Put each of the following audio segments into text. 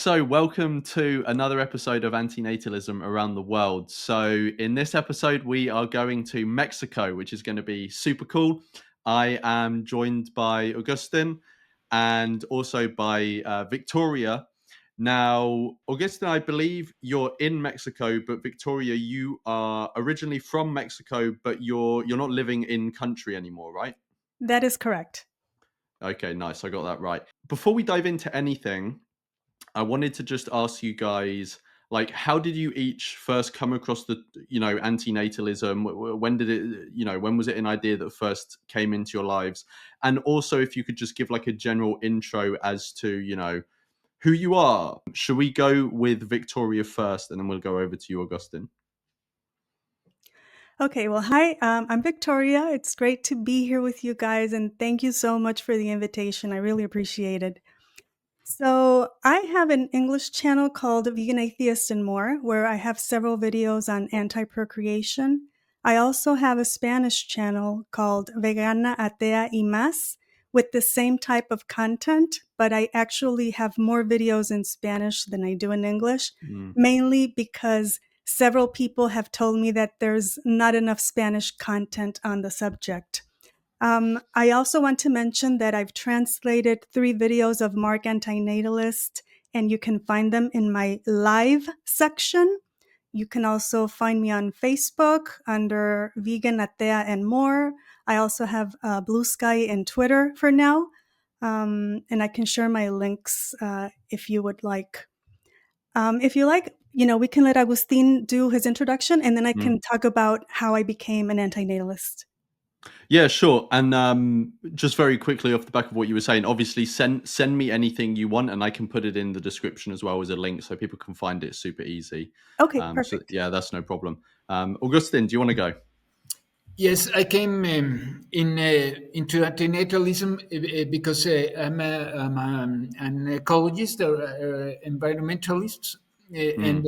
So, welcome to another episode of Antinatalism around the world. So, in this episode, we are going to Mexico, which is going to be super cool. I am joined by Agustín and also by Victoria. Now, Agustín, I believe you're in Mexico, but Victoria, you are originally from Mexico, but you're not living in country anymore, right? That is correct. Okay, nice. I got that right. Before we dive into anything, I wanted to just ask you guys, like, how did you each first come across antinatalism? When did it, when was it an idea that first came into your lives? And also, if you could just give like a general intro as to, who you are. Should we go with Victoria first, and then we'll go over to you, Agustín? Okay, well, hi, I'm Victoria. It's great to be here with you guys, and thank you so much for the invitation. I really appreciate it. So, I have an English channel called Vegan Atheist and More, where I have several videos on anti procreation. I also have a Spanish channel called Vegana Atea y Más with the same type of content, but I actually have more videos in Spanish than I do in English, mainly because several people have told me that there's not enough Spanish content on the subject. I also want to mention that I've translated 3 videos of Mark Antinatalist, and you can find them in my live section. You can also find me on Facebook under Vegan Atea and More. I also have Blue Sky and Twitter for now, and I can share my links if you would like. If you like, we can let Agustín do his introduction, and then I can talk about how I became an antinatalist. Yeah, sure. And just very quickly off the back of what you were saying, obviously send me anything you want, and I can put it in the description as well as a link so people can find it super easy. Okay, So perfect. yeah, that's no problem. Agustín, do you want to go? Yes, I came into antinatalism because I'm an ecologist or environmentalist, and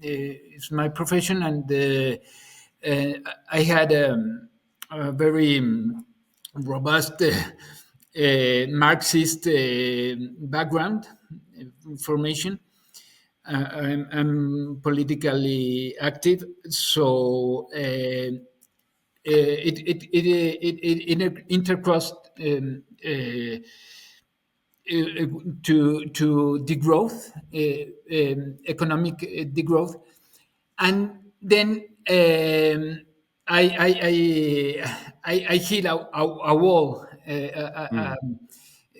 it's my profession. And I had a very robust Marxist background formation. I'm politically active, so. It intercrossed to degrowth, economic degrowth, and then I hit a wall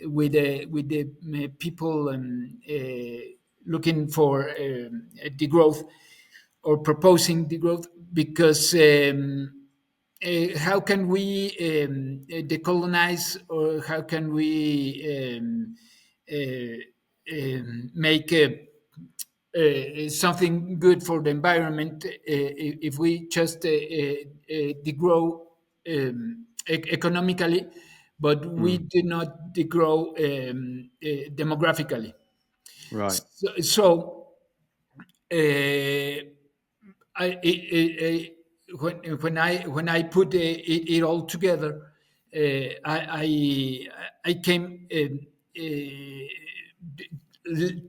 with the people looking for degrowth or proposing degrowth because. How can we decolonize, or how can we make something good for the environment if we just degrow economically, but we do not degrow demographically? Right. So when I put it all together, I came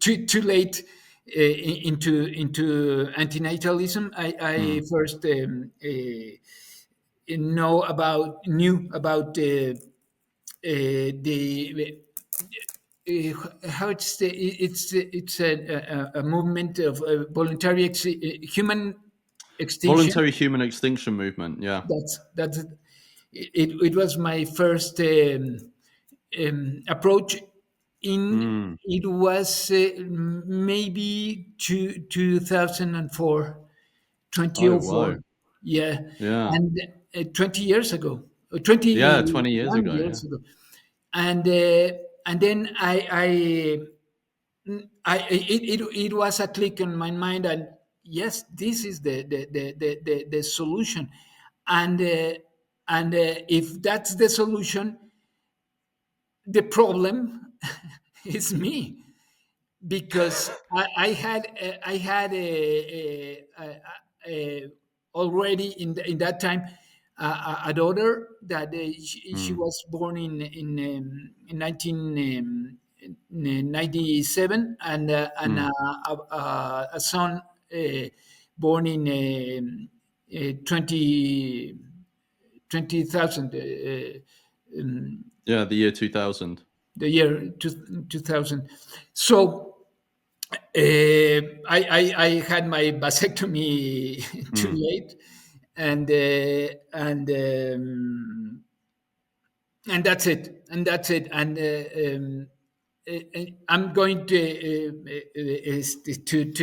too late into antinatalism. I first knew about the how it's a movement of voluntary human extinction. Voluntary human extinction movement. Yeah. That's it was my first approach. It was maybe 2004, Oh, 2004. whoa. Yeah, Yeah. and 20 years ago, Yeah. 20 years 21 ago. Yeah. years ago, and then it was a click on my mind, and yes, this is the solution, and if that's the solution, the problem is me, because I had already in that time a daughter that she was born in 19 97, and a son born in 20,000, Yeah, the year 2000. the year 2000. So I had my vasectomy too Mm. late, and and that's it, I'm going to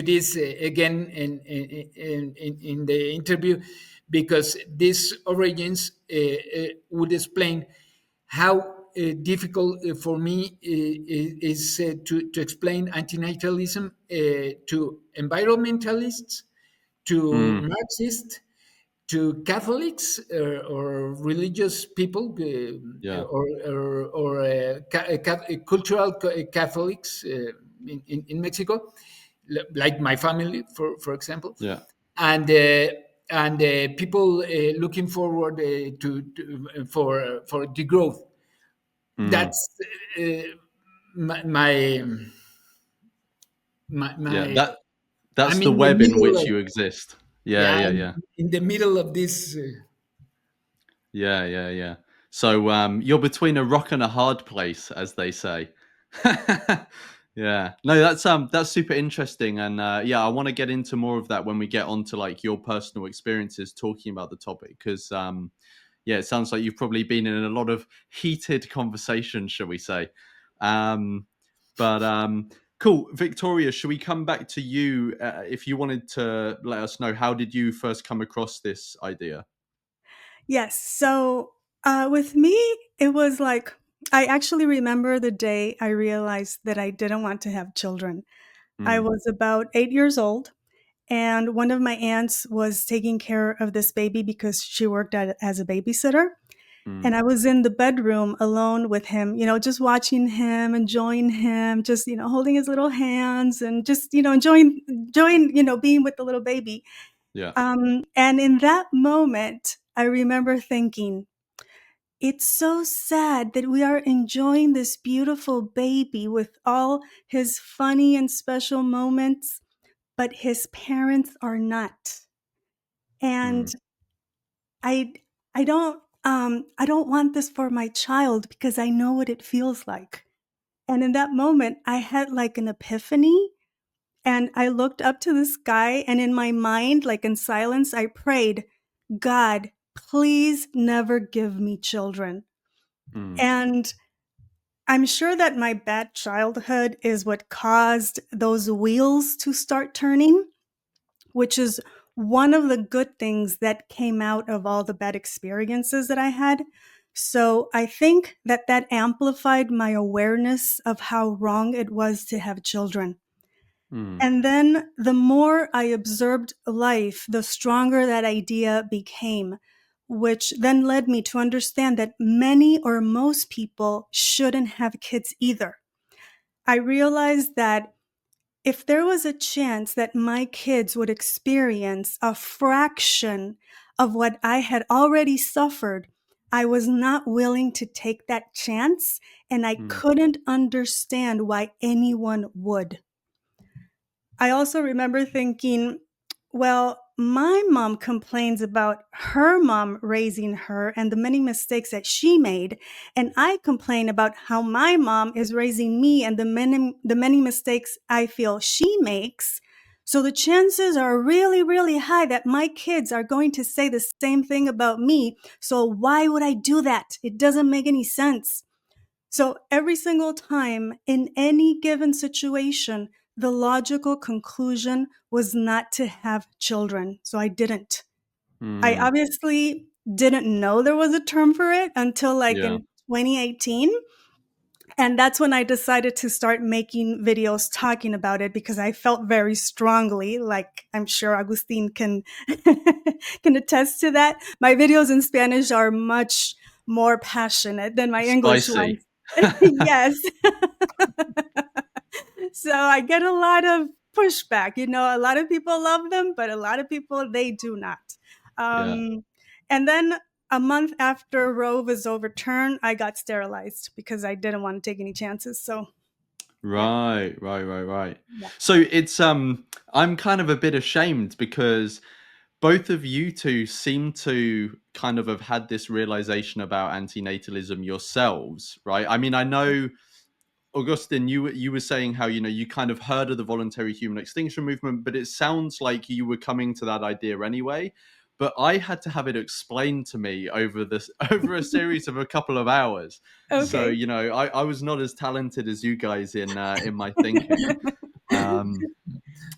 this again in the interview, because these origins would explain how difficult for me is to explain antinatalism to environmentalists, to Mm. Marxists, to Catholics, or religious people, Yeah. cultural Catholics in Mexico, like my family, for example, Yeah. and people looking forward for the growth. Mm. That's uh, my, my Yeah. my. That's I'm the in the web in middle which of you exist. Yeah, yeah, yeah, I'm yeah. in the middle of this. Yeah, yeah, yeah. So you're between a rock and a hard place, as they say. Yeah. No, that's super interesting, and yeah, I want to get into more of that when we get onto like your personal experiences talking about the topic, because yeah, it sounds like you've probably been in a lot of heated conversations, shall we say? Um, but cool, Victoria. Should we come back to you if you wanted to let us know how did you first come across this idea? Yes. So with me, it was like, I actually remember the day I realized that I didn't want to have children. I Mm, was about 8 years old, and one of my aunts was taking care of this baby because she worked as a babysitter. mm, And I was in the bedroom alone with him, just watching him, enjoying him, just, holding his little hands and just, enjoying, being with the little baby. yeah. And in that moment, I remember thinking, it's so sad that we are enjoying this beautiful baby with all his funny and special moments, but his parents are not. And Mm, I I don't want this for my child because I know what it feels like. And in that moment, I had like an epiphany, and I looked up to the sky, and in my mind, like in silence, I prayed, God, please never give me children. mm, And I'm sure that my bad childhood is what caused those wheels to start turning, which is one of the good things that came out of all the bad experiences that I had. So I think that that amplified my awareness of how wrong it was to have children. mm, And then the more I observed life, the stronger that idea became, which then led me to understand that many or most people shouldn't have kids either. I realized that if there was a chance that my kids would experience a fraction of what I had already suffered, I was not willing to take that chance, and I mm, couldn't understand why anyone would. I also remember thinking, well, my mom complains about her mom raising her and the many mistakes that she made, and I complain about how my mom is raising me and the many mistakes I feel she makes. So the chances are really, really high that my kids are going to say the same thing about me. So why would I do that? It doesn't make any sense. So every single time in any given situation, the logical conclusion was not to have children. So I didn't. I mm, obviously didn't know there was a term for it until like yeah. in 2018. And that's when I decided to start making videos talking about it because I felt very strongly, like I'm sure Agustin can can attest to that. My videos in Spanish are much more passionate than my English Spicy. ones. Yes. So I get a lot of pushback. A lot of people love them, but a lot of people they do not. Yeah. And then a month after Roe was overturned, I got sterilized because I didn't want to take any chances. So Right, right, right, right. Yeah. So it's I'm kind of a bit ashamed because both of you two seem to kind of have had this realization about antinatalism yourselves, right? I mean, I know Augustine, you were saying how you kind of heard of the voluntary human extinction movement, but it sounds like you were coming to that idea anyway. But I had to have it explained to me over this over a series of a couple of hours. So Okay. I was not as talented as you guys in my thinking. Um,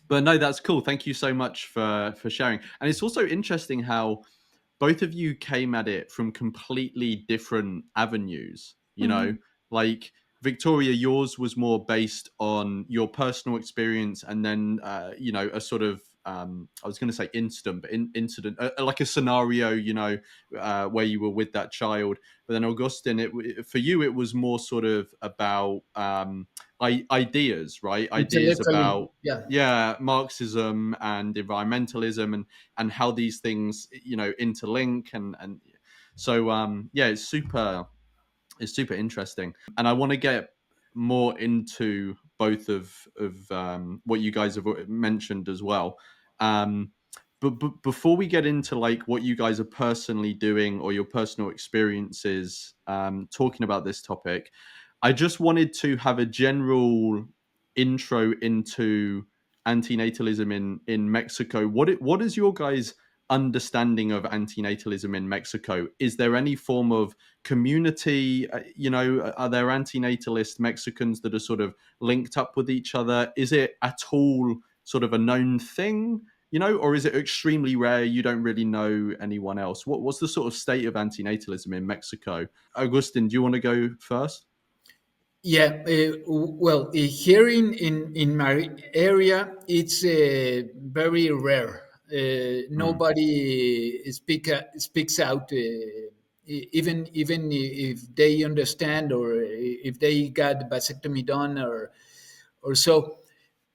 but no, that's cool. Thank you so much for sharing. And it's also interesting how both of you came at it from completely different avenues. Mhm. Like Victoria, yours was more based on your personal experience, and then a sort of I was going to say incident, but incident like a scenario, where you were with that child. But then Augustine, for you, it was more sort of about ideas, right? Ideas Intellectually, about yeah. Marxism and environmentalism and how these things interlink and so yeah, it's super interesting, and I want to get more into both of what you guys have mentioned as well. um but before we get into like what you guys are personally doing or your personal experiences talking about this topic, I just wanted to have a general intro into antinatalism in Mexico. What is your guys' understanding of antinatalism in Mexico? Is there any form of community? Are there antinatalist Mexicans that are sort of linked up with each other? Is it at all sort of a known thing? Or is it extremely rare? You don't really know anyone else. What's the sort of state of antinatalism in Mexico? Augustin, do you want to go first? Yeah, well, here in my area, it's very rare. Mm, Nobody speaks out, even if they understand or if they got vasectomy done or so.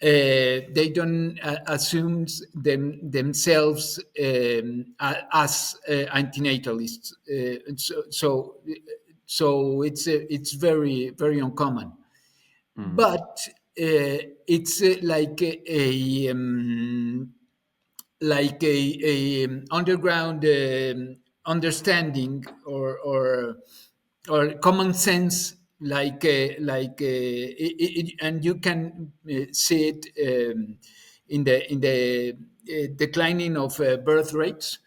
They don't assume themselves as antinatalists. So it's very very uncommon, mm, but it's like a underground understanding or common sense, and you can see it in the declining of birth rates.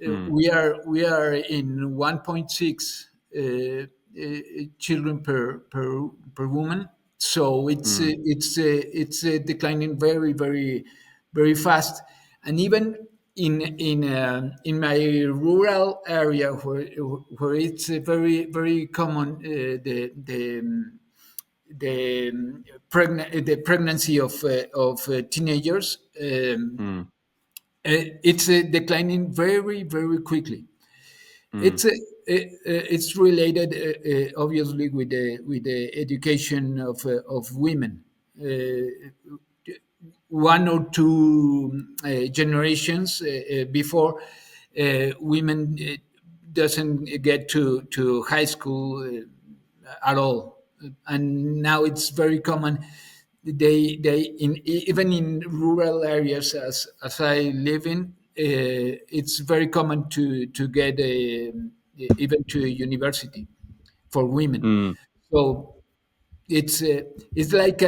mm, We are in 1.6 children per woman, so mm, it's declining very very very fast, and even in my rural area where it's very very common, the pregnancy of teenagers. mm, It's declining very very quickly. mm, It's related obviously with the education of women. One or two generations before, women doesn't get to high school at all, and now it's very common. They even in rural areas as I live in, it's very common to get even to a university for women. mm. So it's like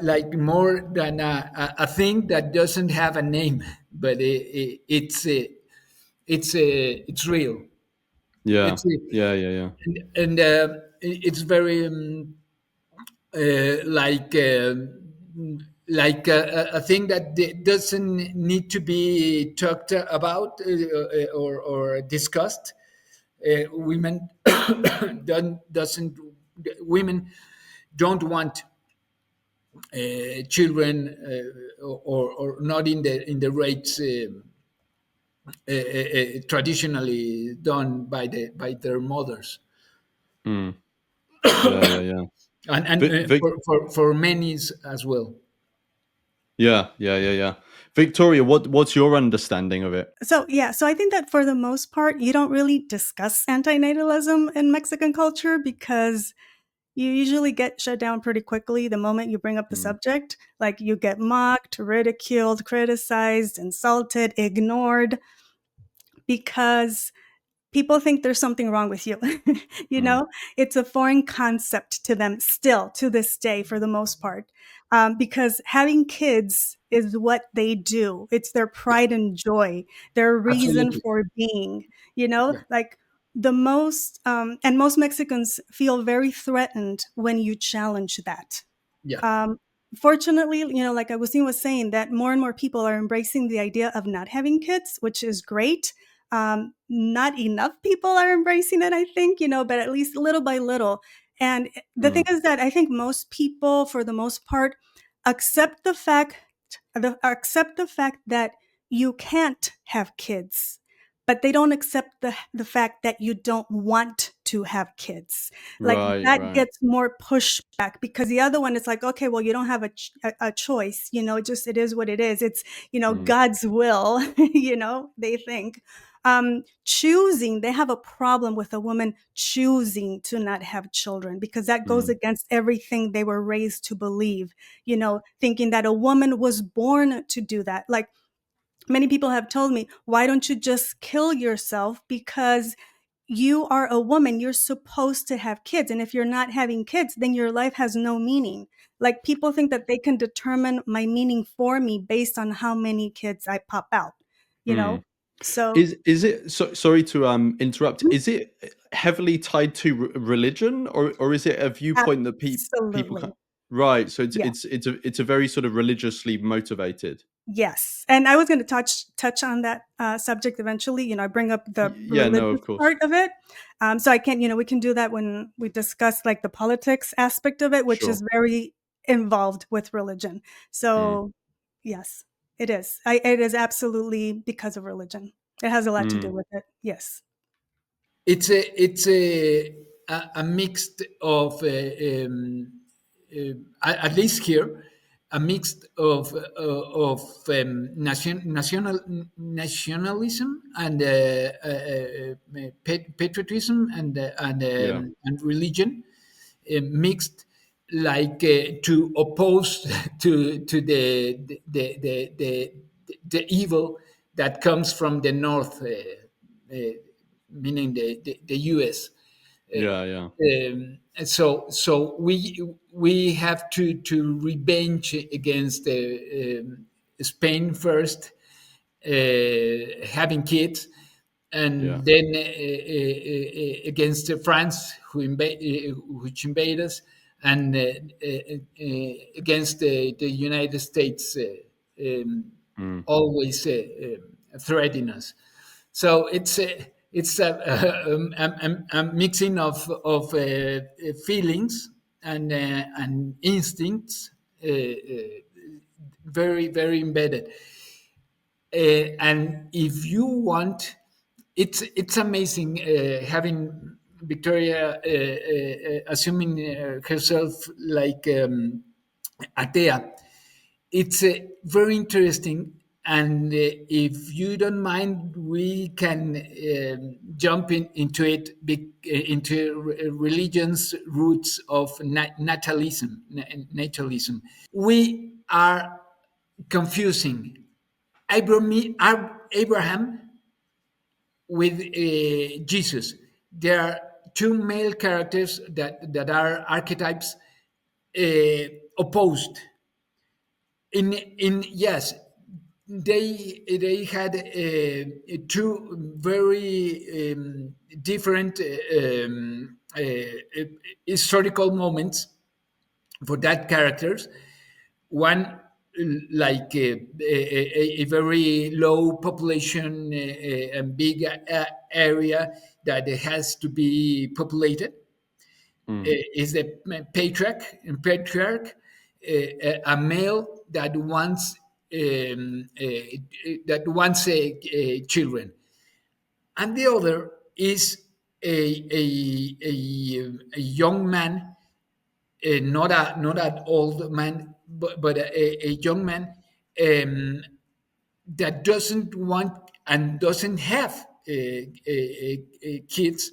like more than a thing that doesn't have a name, but it's real. Yeah, It's yeah, yeah, yeah. and it's very like a thing that doesn't need to be talked about or discussed. Women doesn't women don't want children, or not in the rates traditionally done by their mothers, Mm. Yeah, yeah, yeah. and Vic, Vic, for many as well. yeah, yeah, yeah, yeah. Victoria, what's your understanding of it? So, yeah, so I think that for the most part, you don't really discuss antinatalism in Mexican culture because you usually get shut down pretty quickly the moment you bring up the subject. Like you get mocked, ridiculed, criticized, insulted, ignored, because people think there's something wrong with you. Mm. It's a foreign concept to them still to this day for the most part, because having kids is what they do. It's their Yeah, pride and joy, their reason absolutely. for being, Yeah, like the most, and most Mexicans feel very threatened when you challenge that. yeah, um, Fortunately, like Agustin was saying, that more and more people are embracing the idea of not having kids, which is great. Not enough people are embracing it, I think, but at least little by little. And the thing Mm. is that I think most people, for the most part, accept the fact accept the fact that you can't have kids, but they don't accept the fact that you don't want to have kids. Like Right, that right. gets more pushback, because the other one is like, okay, well, you don't have a choice. It is what it is. It's, Mm. God's will. They think, choosing, they have a problem with a woman choosing to not have children, because that goes Mm. against everything they were raised to believe, thinking that a woman was born to do that. Like, many people have told me, why don't you just kill yourself? Because you are a woman, you're supposed to have kids. And if you're not having kids, then your life has no meaning. Like, people think that they can determine my meaning for me based on how many kids I pop out, you know? Mm. So, Is it, sorry to interrupt, mhm, is it heavily tied to religion, or is it a viewpoint that people absolutely. can, right, so Yeah. it's a very sort of religiously motivated. Yes. And I was going to touch on that subject eventually. I bring up the Yeah, no, religious of course. part of it. So I can, we can do that when we discuss like the politics aspect of it, which Sure. is very involved with religion. Mm. So yes, it is. It is absolutely because of religion. It has a lot to do Mm. with it. Yes. it's a mix of at least here, a mix of nationalism and patriotism Yeah. and religion, mixed, like to oppose to the evil that comes from the north, meaning the US. Yeah, yeah. So we have to revenge against Spain first, having kids, Yeah. and then against France, which invade us, and against the United States, Mm. always threatening us. So it's a mixing of feelings and instincts, very very embedded. And if you want, it's amazing having Victoria assuming herself like atea. It's very interesting, and if you don't mind, we can jump into it, into religion's roots of natalism. We are confusing Abraham with Jesus. There are two male characters that are archetypes uh, opposed. In Yes, they had two very different historical moments for that characters. One, like a very low population and big area that has to be populated, Mm. is the patriarch, a male that wants children, and the other is a young man, not an old man, but a young man, um, that doesn't want and doesn't have kids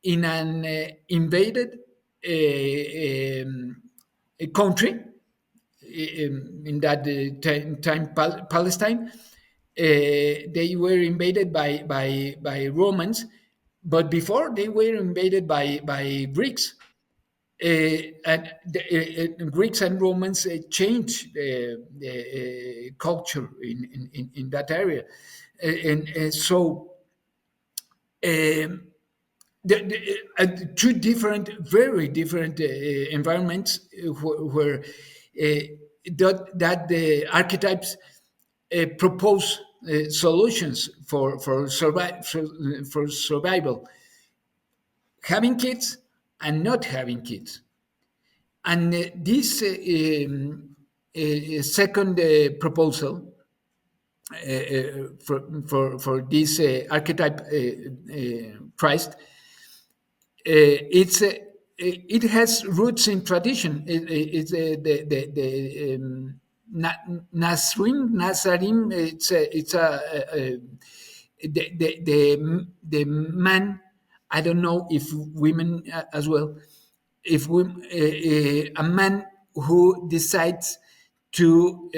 in an invaded a country in that time, Palestine. They were invaded by Romans, but before they were invaded by Greeks. And the Greeks and Romans changed the culture in that area. And so um, two different, very different environments where that the archetypes propose solutions for survival, having kids and not having kids. And this second proposal for this archetype Christ, it has roots in tradition. It's Nazarim. The man. I don't know if women as well. If we, a man who decides to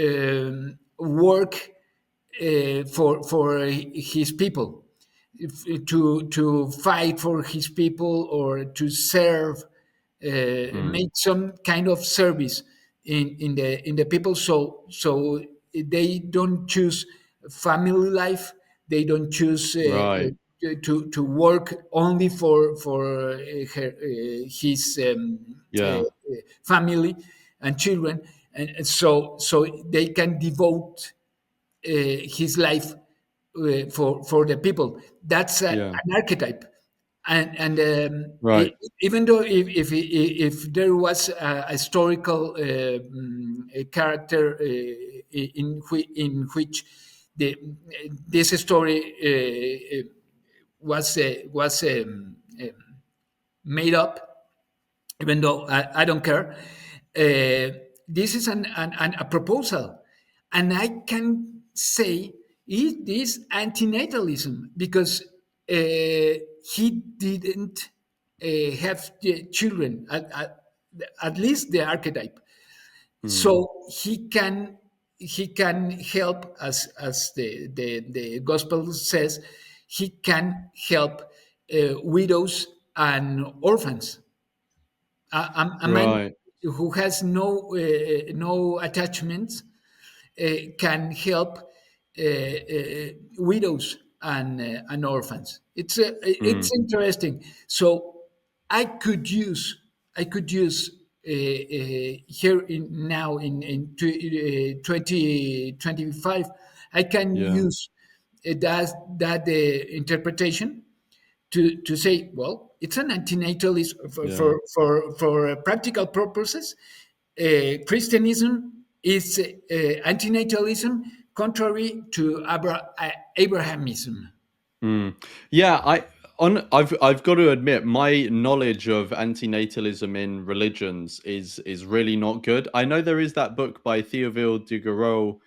work for his people, to fight for his people, or to serve, make some kind of service in the people. So they don't choose family life. They don't choose Right. to work only for his Yeah. family and children, and so they can devote his life for the people. That's Yeah. an archetype, and Right. even though if there was a historical a character in which this story was made up, even though I don't care. This is a proposal, and I can say it is antinatalism because he didn't have the children, at least the archetype. Mm. So he can help, as the gospel says, he can help widows and orphans. A man Right. who has no attachments can help widows and orphans. It's Mm. interesting. So I could use here now in 2025. I can Yeah. use that interpretation to say, well, it's an antinatalist Yeah. for practical purposes. Christianism is antinatalism, contrary to Abrahamism. Mm. Yeah, I've got to admit my knowledge of antinatalism in religions is really not good. I know there is that book by Theophile de Gaurois.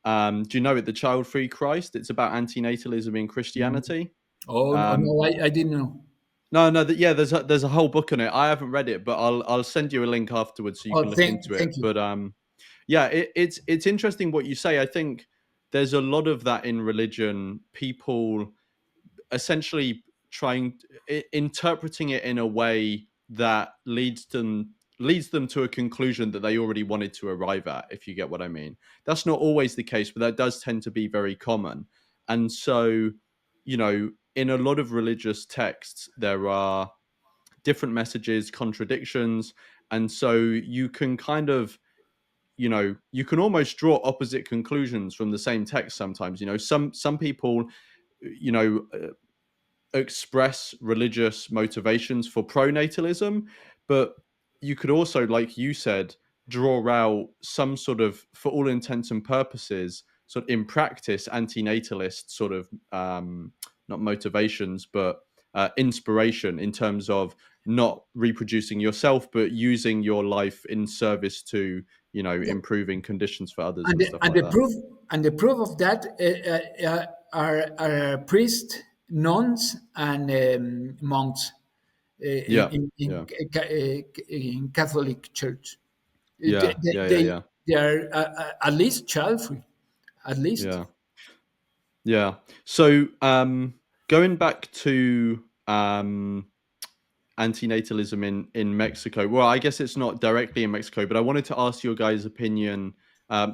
Do you know it, The Child Free Christ? It's about antinatalism in Mm. Christianity. Oh, Um, no, I didn't know. no, no, yeah, there's a whole book on it. I haven't read it, but I'll send you a link afterwards so you can Oh, look into it. thank you. But yeah, it's interesting what you say. I think there's a lot of that in religion. People essentially interpreting it in a way that leads them to a conclusion that they already wanted to arrive at, if you get what I mean. That's not always the case, but that does tend to be very common. And so, in a lot of religious texts there are different messages, contradictions, and so you can kind of, you can almost draw opposite conclusions from the same text sometimes. Some people, you know express religious motivations for pronatalism, but you could also, like you said, draw out some sort of, for all intents and purposes, sort of in practice, antinatalist sort of, not motivations, but inspiration in terms of not reproducing yourself, but using your life in service to, improving conditions for others and and the, stuff and like the that. proof and the proof of that are priests, nuns, and monks. Yeah. in Yeah. in Catholic Church. Yeah. Yeah. Yeah. Yeah. They are at least child free, at least. Yeah. Yeah. So, going back to antinatalism in Mexico. Well, I guess it's not directly in Mexico, but I wanted to ask your guys' opinion,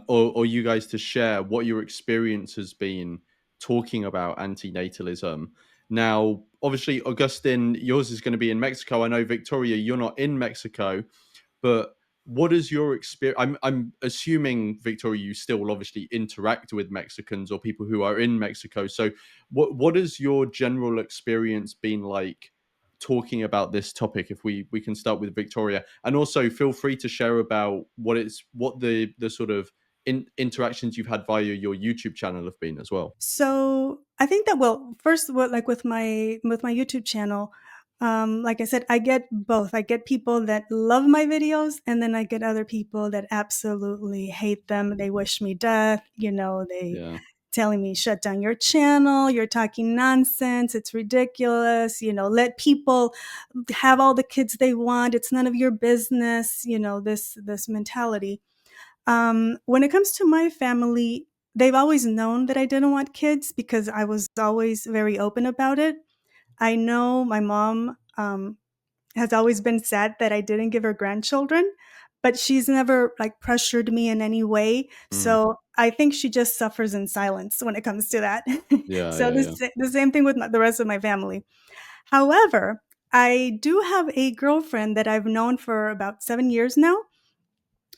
or you guys to share what your experience has been talking about antinatalism. Now, obviously, Augustine, yours is going to be in Mexico. I know, Victoria, you're not in Mexico, but what is your experience? I'm assuming, Victoria, you still obviously interact with Mexicans or people who are in Mexico. So what has your general experience been like talking about this topic? If we can start with Victoria, and also feel free to share about what the sort of interactions you've had via your YouTube channel have been as well. So I think that, well, first, what, like with my YouTube channel, like I said, I get both. I get people that love my videos, and then I get other people that absolutely hate them. They wish me death. They Yeah. telling me, shut down your channel. You're talking nonsense. It's ridiculous. Let people have all the kids they want. It's none of your business. This mentality. When it comes to my family, they've always known that I didn't want kids because I was always very open about it. I know my mom has always been sad that I didn't give her grandchildren, but she's never like pressured me in any way. Mm. So I think she just suffers in silence when it comes to that. Yeah. So Yeah. Yeah. the same thing with the rest of my family. However, I do have a girlfriend that I've known for about 7 years now,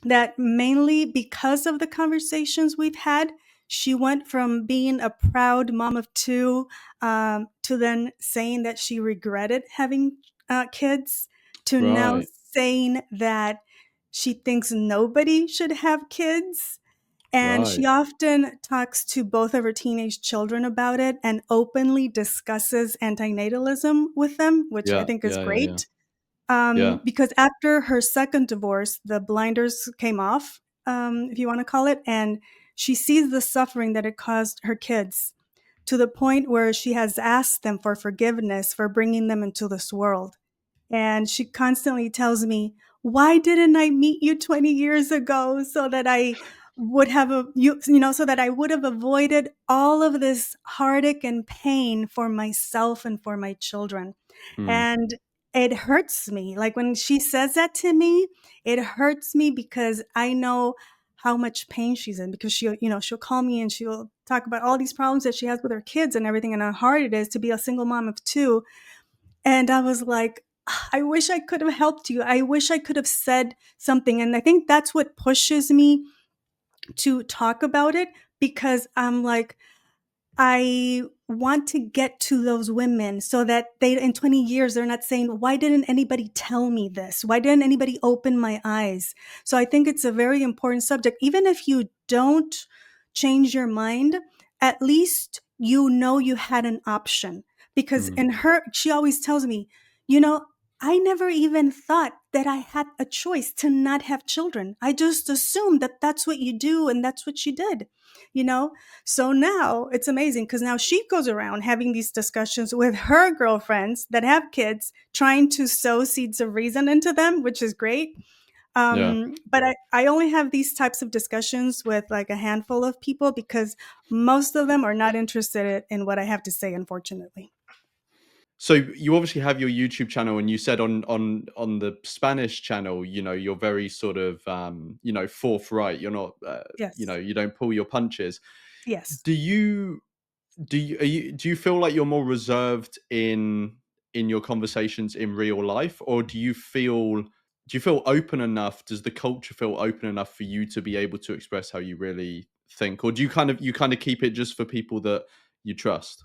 that mainly because of the conversations we've had, she went from being a proud mom of two, to then saying that she regretted having kids, to now Right. saying that she thinks nobody should have kids. And Right. she often talks to both of her teenage children about it and openly discusses antinatalism with them, which I Yeah. think is Yeah. Yeah. Yeah. great. Yeah. Because after her second divorce, the blinders came off, if you want to call it, and she sees the suffering that it caused her kids, to the point where she has asked them for forgiveness for bringing them into this world. And she constantly tells me, why didn't I meet you 20 years ago so that I would have so that I would have avoided all of this heartache and pain for myself and for my children. Mm. And it hurts me. Like when she says that to me, it hurts me because I know how much pain she's in, because she'll call me and she'll talk about all these problems that she has with her kids and everything, and how hard it is to be a single mom of two. And I was like, I wish I could have helped you. I wish I could have said something. And I think that's what pushes me to talk about it, because I'm like, I want to get to those women so that they, in 20 years, they're not saying, why didn't anybody tell me this? Why didn't anybody open my eyes? So I think it's a very important subject. Even if you don't change your mind, at least you had an option. Because Mm. in her, she always tells me, you know, I never even thought that I had a choice to not have children. I just assumed that that's what you do and that's what you did, you know? So now it's amazing because now she goes around having these discussions with her girlfriends that have kids, trying to sow seeds of reason into them, which is great. Yeah. But I only have these types of discussions with like a handful of people because most of them are not interested in what I have to say, unfortunately. So you obviously have your YouTube channel, and you said on the Spanish channel, you're very sort of forthright. You're not, Yes. you don't pull your punches. Yes. Do you do you feel like you're more reserved in your conversations in real life, or do you feel open enough? Does the culture feel open enough for you to be able to express how you really think, or do you kind of keep it just for people that you trust?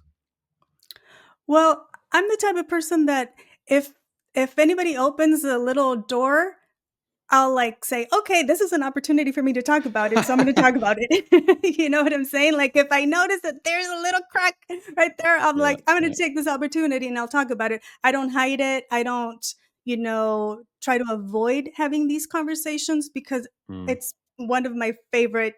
Well, I'm the type of person that if if anybody opens a little door, I'll like say, okay, this is an opportunity for me to talk about it. So I'm going to talk about it. You know what I'm saying? Like if I notice that there's a little crack right there, I'm Yeah. like, I'm going Yeah. to take this opportunity and I'll talk about it. I don't hide it. I don't, try to avoid having these conversations because Mm, it's one of my favorite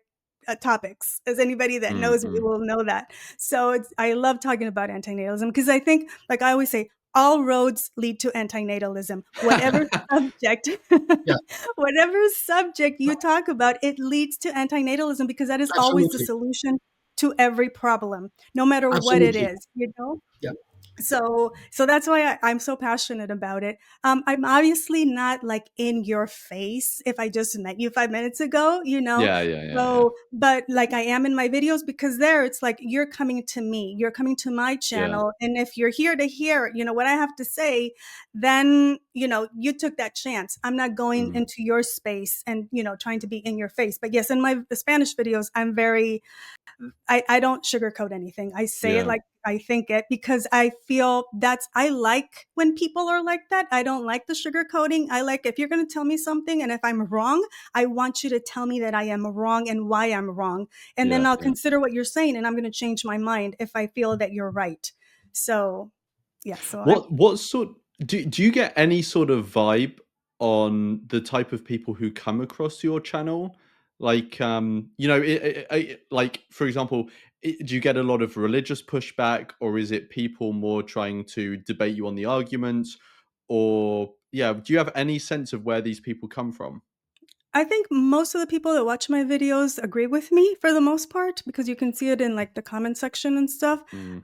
topics. As anybody that mm, knows me mm. will know that. So I love talking about antinatalism because I think, like I always say, all roads lead to antinatalism. Whatever subject, Yeah, whatever subject you talk about, it leads to antinatalism because that is always the absolutely, solution to every problem, no matter what it absolutely. is, you know? Yeah, So that's why I'm so passionate about it. I'm obviously not like in your face if I just met you 5 minutes ago, you know. Yeah, yeah, yeah, yeah, So, but like I am in my videos because there it's like you're coming to me, you're coming to my yeah. channel, and if you're here to hear, you know, what I have to say, then you know you took that chance. I'm not going Mm, into your space and you know trying to be in your face. But yes, in my Spanish videos, I'm very I don't sugarcoat anything. I say it yeah, like I think it because I feel I like when people are like that. I don't like the sugarcoating. I like if you're going to tell me something and if I'm wrong, I want you to tell me that I am wrong and why I'm wrong. And then yeah, I'll yeah. consider what you're saying and I'm going to change my mind if I feel that you're right. So, yeah, so I'm What sort do you get any sort of vibe on the type of people who come across your channel? Like, you know, like for example, do you get a lot of religious pushback, or is it people more trying to debate you on the arguments, or yeah, do you have any sense of where these people come from? I think most of the people that watch my videos agree with me for the most part because you can see it in like the comment section and stuff. Mm,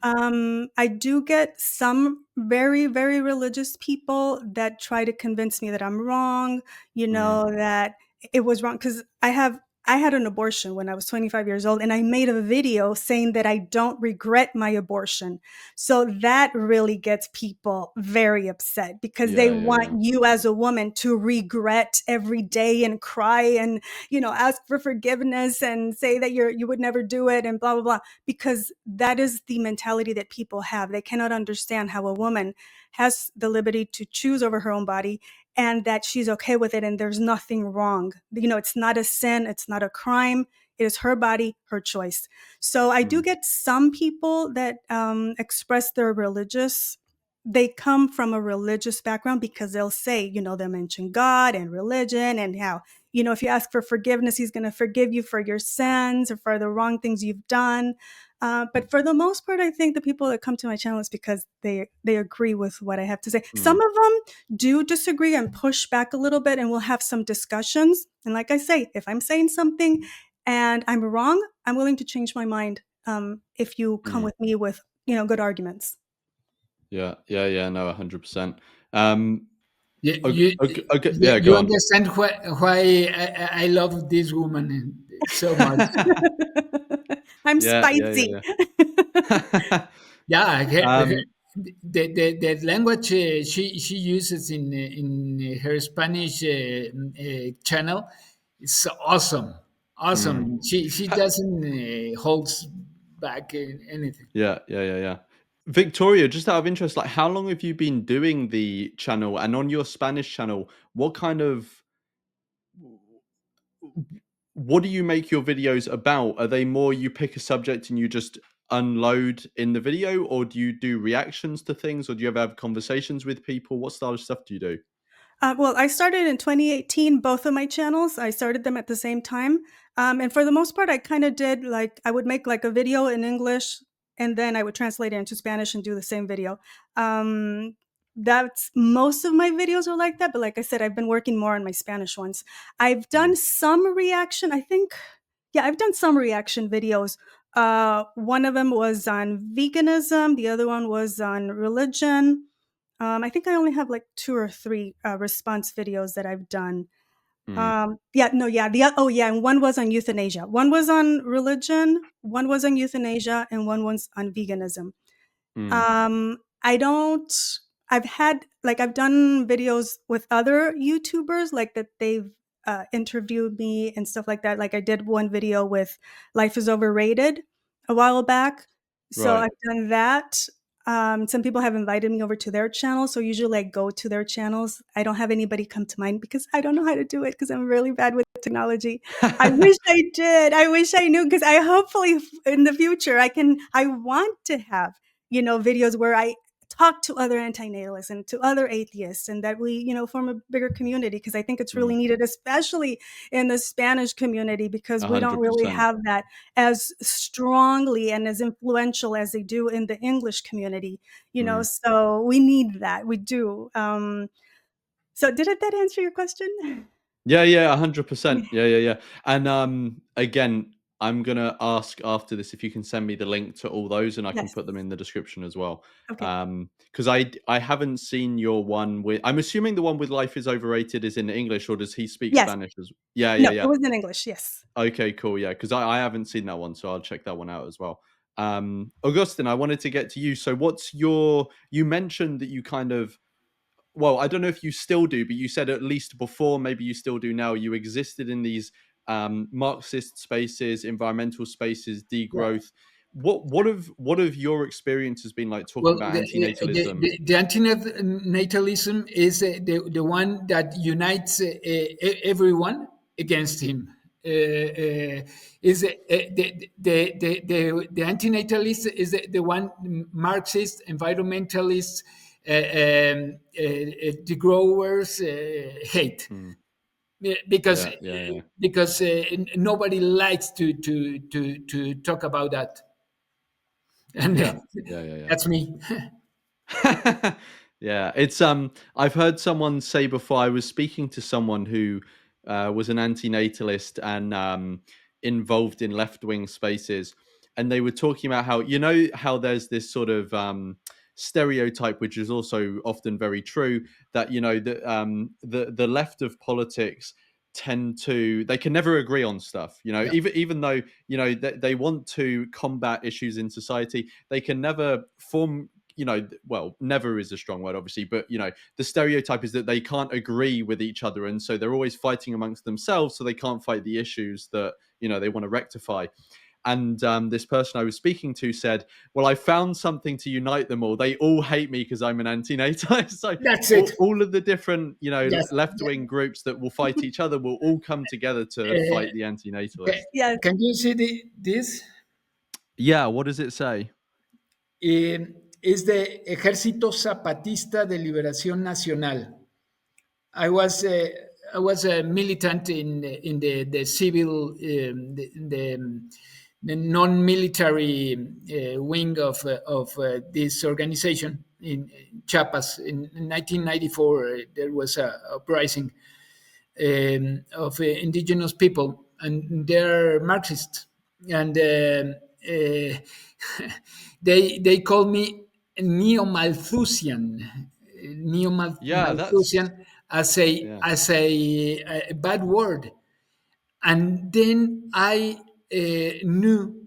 I do get some very, very religious people that try to convince me that I'm wrong, you mm, know, that it was wrong because I had an abortion when I was 25 years old and I made a video saying that I don't regret my abortion. So that really gets people very upset because they yeah, yeah, want yeah. you as a woman to regret every day and cry and, you know, ask for forgiveness and say that you would never do it and blah, blah, blah, because that is the mentality that people have. They cannot understand how a woman has the liberty to choose over her own body and that she's okay with it and there's nothing wrong. You know, it's not a sin, it's not a crime. It is her body, her choice. So I do Mm, get some people that express their religious. They come from a religious background because they'll say, you know, they'll mention God and religion and how, you know, if you ask for forgiveness, He's going to forgive you for your sins or for the wrong things you've done. But for the most part, I think the people that come to my channel is because they agree with what I have to say. Some mm, of them do disagree and push back a little bit, and we'll have some discussions. And like I say, if I'm saying something and I'm wrong, I'm willing to change my mind if you come mm. with me with you know good arguments. Yeah, yeah, yeah. No, 100%. Um, you okay, you, okay, okay, you yeah, you go on. understand why I love this woman so much. I'm Yeah, yeah, spicy. yeah, yeah. Yeah, um, the language she uses in her Spanish channel is awesome, mm. awesome. She doesn't holds back anything. Yeah, yeah, yeah, yeah. Victoria, just out of interest, like how long have you been doing the channel? And on your Spanish channel, what kind of what do you make your videos about? Are they more you pick a subject and you just unload in the video, or do you do reactions to things, or do you ever have conversations with people? What style of stuff do you do? Well, I started in 2018, both of my channels. I started them at the same time. And for the most part, I kind of did like, I would make like a video in English and then I would translate it into Spanish and do the same video. Um, that's most of my videos are like that. But like I said, I've been working more on my Spanish ones. I've Mm, done some reaction, I think. Yeah, I've done some reaction videos. One of them was on veganism, the other one was on religion. I think I only have like 2 or 3, response videos that I've done. mm, Yeah, no, yeah, oh, yeah, and one was on euthanasia. One was on religion, one was on euthanasia, and one was on veganism. mm. I don't I've had like, I've done videos with other YouTubers, like, that they've, interviewed me and stuff like that. Like, I did one video with Life is Overrated a while back. So Right. I've done that. Some people have invited me over to their channel, so usually I go to their channels. I don't have anybody come to mine because I don't know how to do it because I'm really bad with technology. I wish I did. I wish I knew because I hopefully in the future I want to have, you know, videos where I talk to other antinatalists and to other atheists, and that we, form a bigger community, because I think it's really needed, especially in the Spanish community, because we don't really 100%. have that as strongly and as influential as they do in the English community, so we need that. We do. So did that answer your question? Yeah, 100%. Yeah. And again, I'm gonna ask after this if you can send me the link to all those, and I can Yes. put them in the description as well. Okay. Because I haven't seen your one with. I'm assuming the one with "Life is Overrated" is in English, or does he speak Yes. Spanish as? Yeah, No, yeah. it was in English. Yes. Okay, cool. Yeah, because I haven't seen that one, so I'll check that one out as well. Augustine, I wanted to get to you. So, what's your? You mentioned that you kind of, well, I don't know if you still do, but you said at least before, maybe you still do now, you existed in these Marxist spaces, environmental spaces, Yeah. degrowth. What have your experiences been like talking Well, about antinatalism? the antinatalism is the one that unites everyone against him. Is the antinatalist is the one Marxist, environmentalists, the growers hate. Mm, Because yeah. because nobody likes to talk about that, and Yeah. that's me. Yeah, it's I've heard someone say before. I was speaking to someone who was an antinatalist and involved in left-wing spaces, and they were talking about how, how there's this sort of stereotype, which is also often very true, that the left of politics tend to, they can never agree on stuff, Yeah. even though they want to combat issues in society, they can never form, well, never is a strong word, obviously, but the stereotype is that they can't agree with each other, and so they're always fighting amongst themselves, so they can't fight the issues that they want to rectify. And this person I was speaking to said, "Well, I found something to unite them all. They all hate me because I'm an antinatalist." So That's all, it. all of the different, Yes. left-wing groups that will fight each other will all come together to Uh, fight the ca- antinatalist. Yes. can you see this? Yeah, what does it say? Es de Ejército Zapatista de Liberación Nacional. I was a militant in the civil the non-military wing of this organization in Chiapas. In 1994, there was a uprising of indigenous people, and they're Marxists, and they call me Neo-Malthusian, Yeah, that's Neo-Malthusian as a yeah. a bad word. And then I knew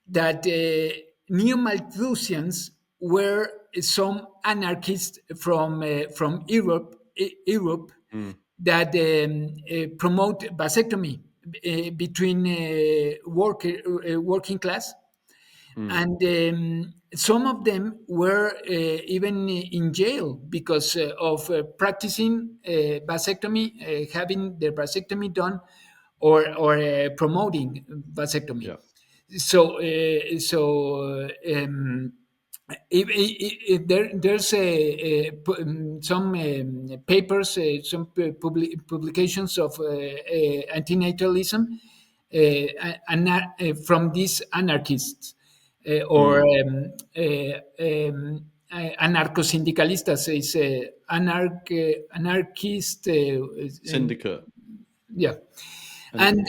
that Neo-Malthusians were some anarchists from Europe Mm, that promote vasectomy between working class, mm, and some of them were even in jail because of practicing vasectomy, having their vasectomy done, or promoting vasectomy. yeah. There's some papers, some publications of antinatalism from these anarchists or Mm. anarcosindicalistas, is anarchist, Syndicate. yeah. And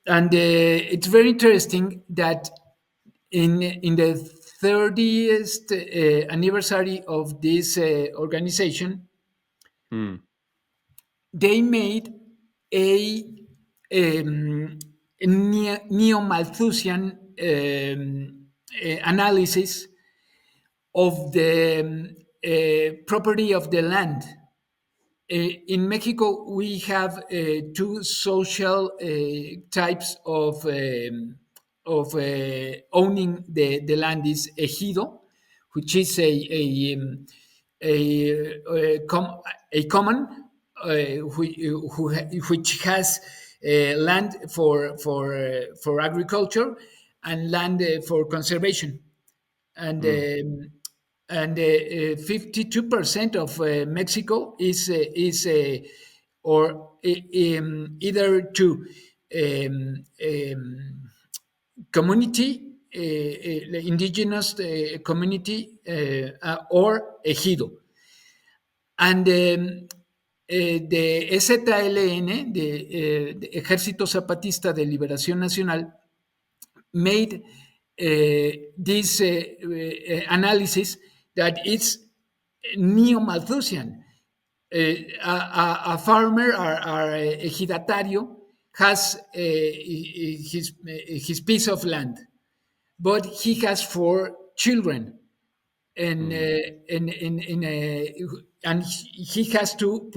and yeah. it's very interesting that in the 30th anniversary of this organization, Mm, they made a neo-Malthusian analysis of the property of the land. In Mexico, we have two social types of owning the land. Is ejido, which is a common which has land for agriculture and land for conservation, and mm, and 52% of Mexico is or either to community, indigenous community, or ejido. And the EZLN, the Ejército Zapatista de Liberación Nacional, made this analysis that it's Neo-Malthusian. A farmer or a ejidatario has his piece of land, but he has four children, and and he has to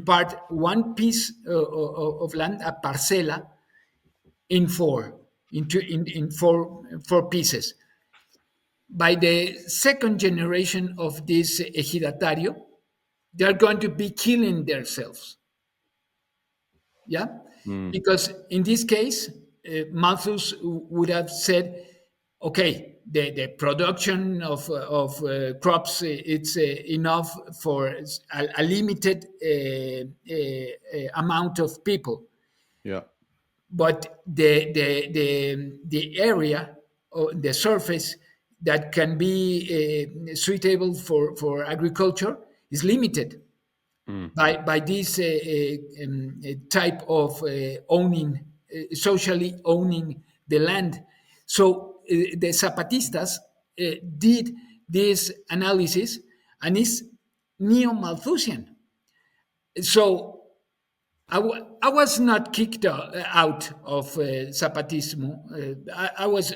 part one piece of land, a parcela, in four pieces. By the second generation of this ejidatario, they're going to be killing themselves. Yeah, Mm. because in this case, Malthus would have said, okay, the production of crops, it's enough for a limited amount of people, Yeah. but the area or the surface that can be suitable for agriculture is limited Mm. by this type of owning, socially owning the land. So the Zapatistas did this analysis, and it's Neo-Malthusian. So I was not kicked out of Zapatismo. I was,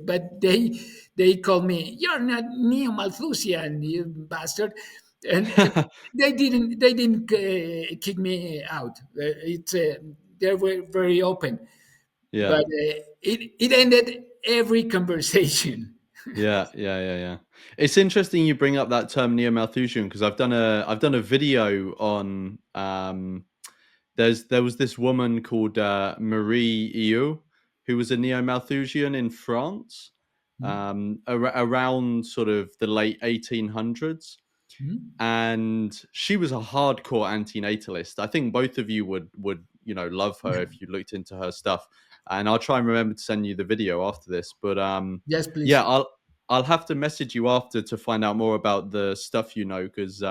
but they called me, "You're not Neo-Malthusian, you bastard," and they didn't kick me out. They were very open, Yeah. but it ended every conversation. Yeah. It's interesting you bring up that term neo-Malthusian because I've done a video on there was this woman called Marie Eu who was a neo-Malthusian in France around sort of the late 1800s, Mhm. and she was a hardcore antinatalist. I think both of you would love her if you looked into her stuff. And I'll try and remember to send you the video after this. But Yes, please. yeah, I'll have to message you after to find out more about the stuff because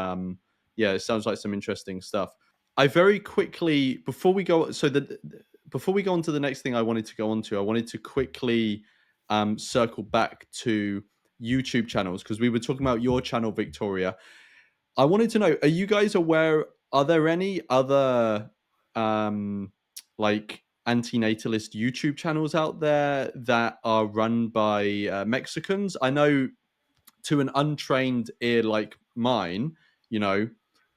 yeah, it sounds like some interesting stuff. I very quickly before we go on to the next thing I wanted to go on to, I wanted to quickly circle back to YouTube channels because we were talking about your channel, Victoria. I wanted to know, are you guys aware, are there any other like antinatalist YouTube channels out there that are run by Mexicans? I know to an untrained ear like mine, you know,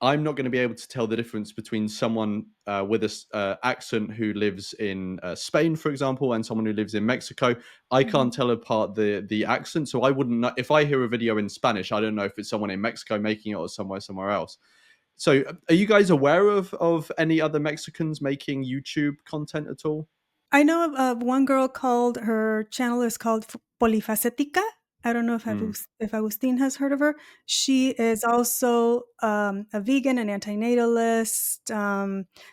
I'm not going to be able to tell the difference between someone with a accent who lives in Spain, for example, and someone who lives in Mexico. I can't tell apart the accent, so I wouldn't know if I hear a video in Spanish. I don't know if it's someone in Mexico making it or somewhere else. So, are you guys aware of any other Mexicans making YouTube content at all? I know of one girl called, her channel is called Polifacética. I don't know if Mm. if Agustín has heard of her. She is also a vegan and antinatalist.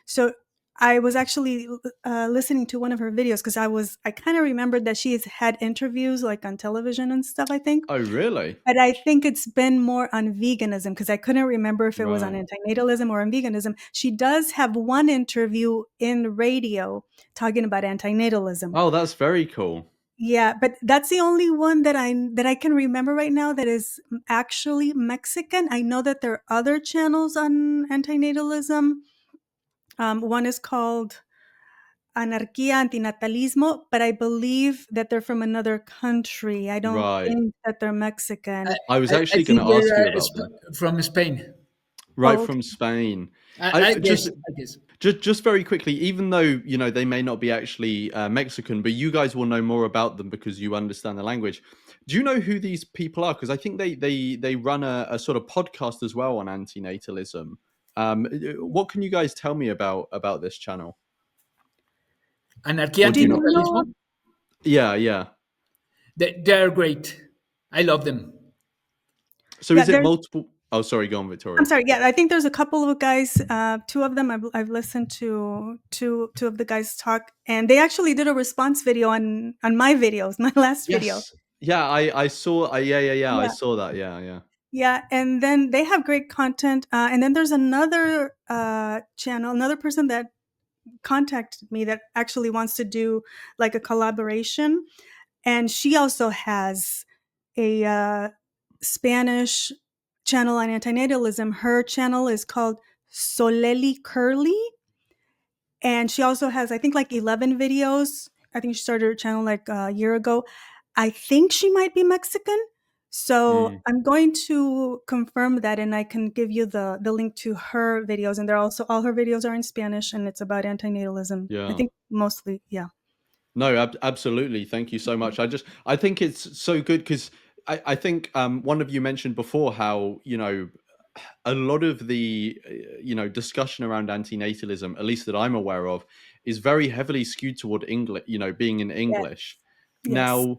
So I was actually listening to one of her videos because I kind of remembered that she has had interviews like on television and stuff, I think. Oh, really? But I think it's been more on veganism because I couldn't remember if it was on Right. antinatalism or on veganism. She does have one interview in radio talking about antinatalism. Oh, that's very cool. Yeah, but that's the only one that I can remember right now that is actually Mexican. I know that there are other channels on antinatalism. One is called Anarquía Antinatalismo, but I believe that they're from another country. I don't Right. think that they're I, Mexican. I was I actually going think to ask you they're about that. from Spain. Right, Oh, from okay. Spain. I I guess. I guess. just very quickly, even though they may not be actually Mexican, but you guys will know more about them because you understand the language. Do you know who these people are? Because I think they run a sort of podcast as well on antinatalism. What can you guys tell me about this channel, Anarquía or do Do you you not? know? Antinatalismo. Yeah, yeah. They're great. I love them. So Yeah, is it there's. multiple? Oh, sorry, go on, I'm Victoria. sorry. Yeah, I think there's a couple of guys. Two of them I've listened to two of the guys talk, and they actually did a response video on my videos, my last video. Yes. Yeah, I saw. Yeah. I Yeah, saw that. Yeah. yeah, and then they have great content. And then there's another channel, another person that contacted me that actually wants to do like a collaboration, and she also has a Spanish channel on antinatalism. Her channel is called SolelyCurley, and she also has, I think, like 11 videos. I think she started her channel like a year ago. I think she might be Mexican. So Mm, I'm going to confirm that, and I can give you the link to her videos. And they're also, all her videos are in Spanish, and it's about antinatalism. I yeah. think mostly, yeah. No, absolutely. Thank you so much. I think it's so good because I think one of you mentioned before how a lot of the discussion around antinatalism, at least that I'm aware of, is very heavily skewed toward English. Being in Yes. English. Yes. Now,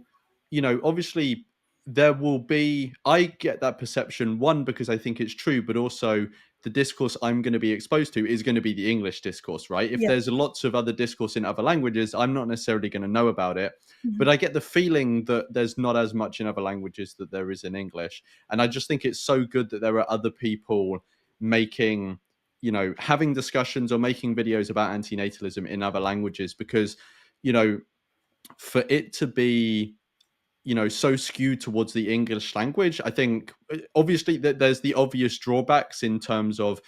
obviously there will be. I get that perception one because I think it's true, but also the discourse I'm going to be exposed to is going to be the English discourse, right? If Yes. there's lots of other discourse in other languages, I'm not necessarily going to know about it. Mhm. But I get the feeling that there's not as much in other languages that there is in English. And I just think it's so good that there are other people making, having discussions or making videos about antinatalism in other languages because, for it to be so skewed towards the English language, I think obviously that there's the obvious drawbacks in terms of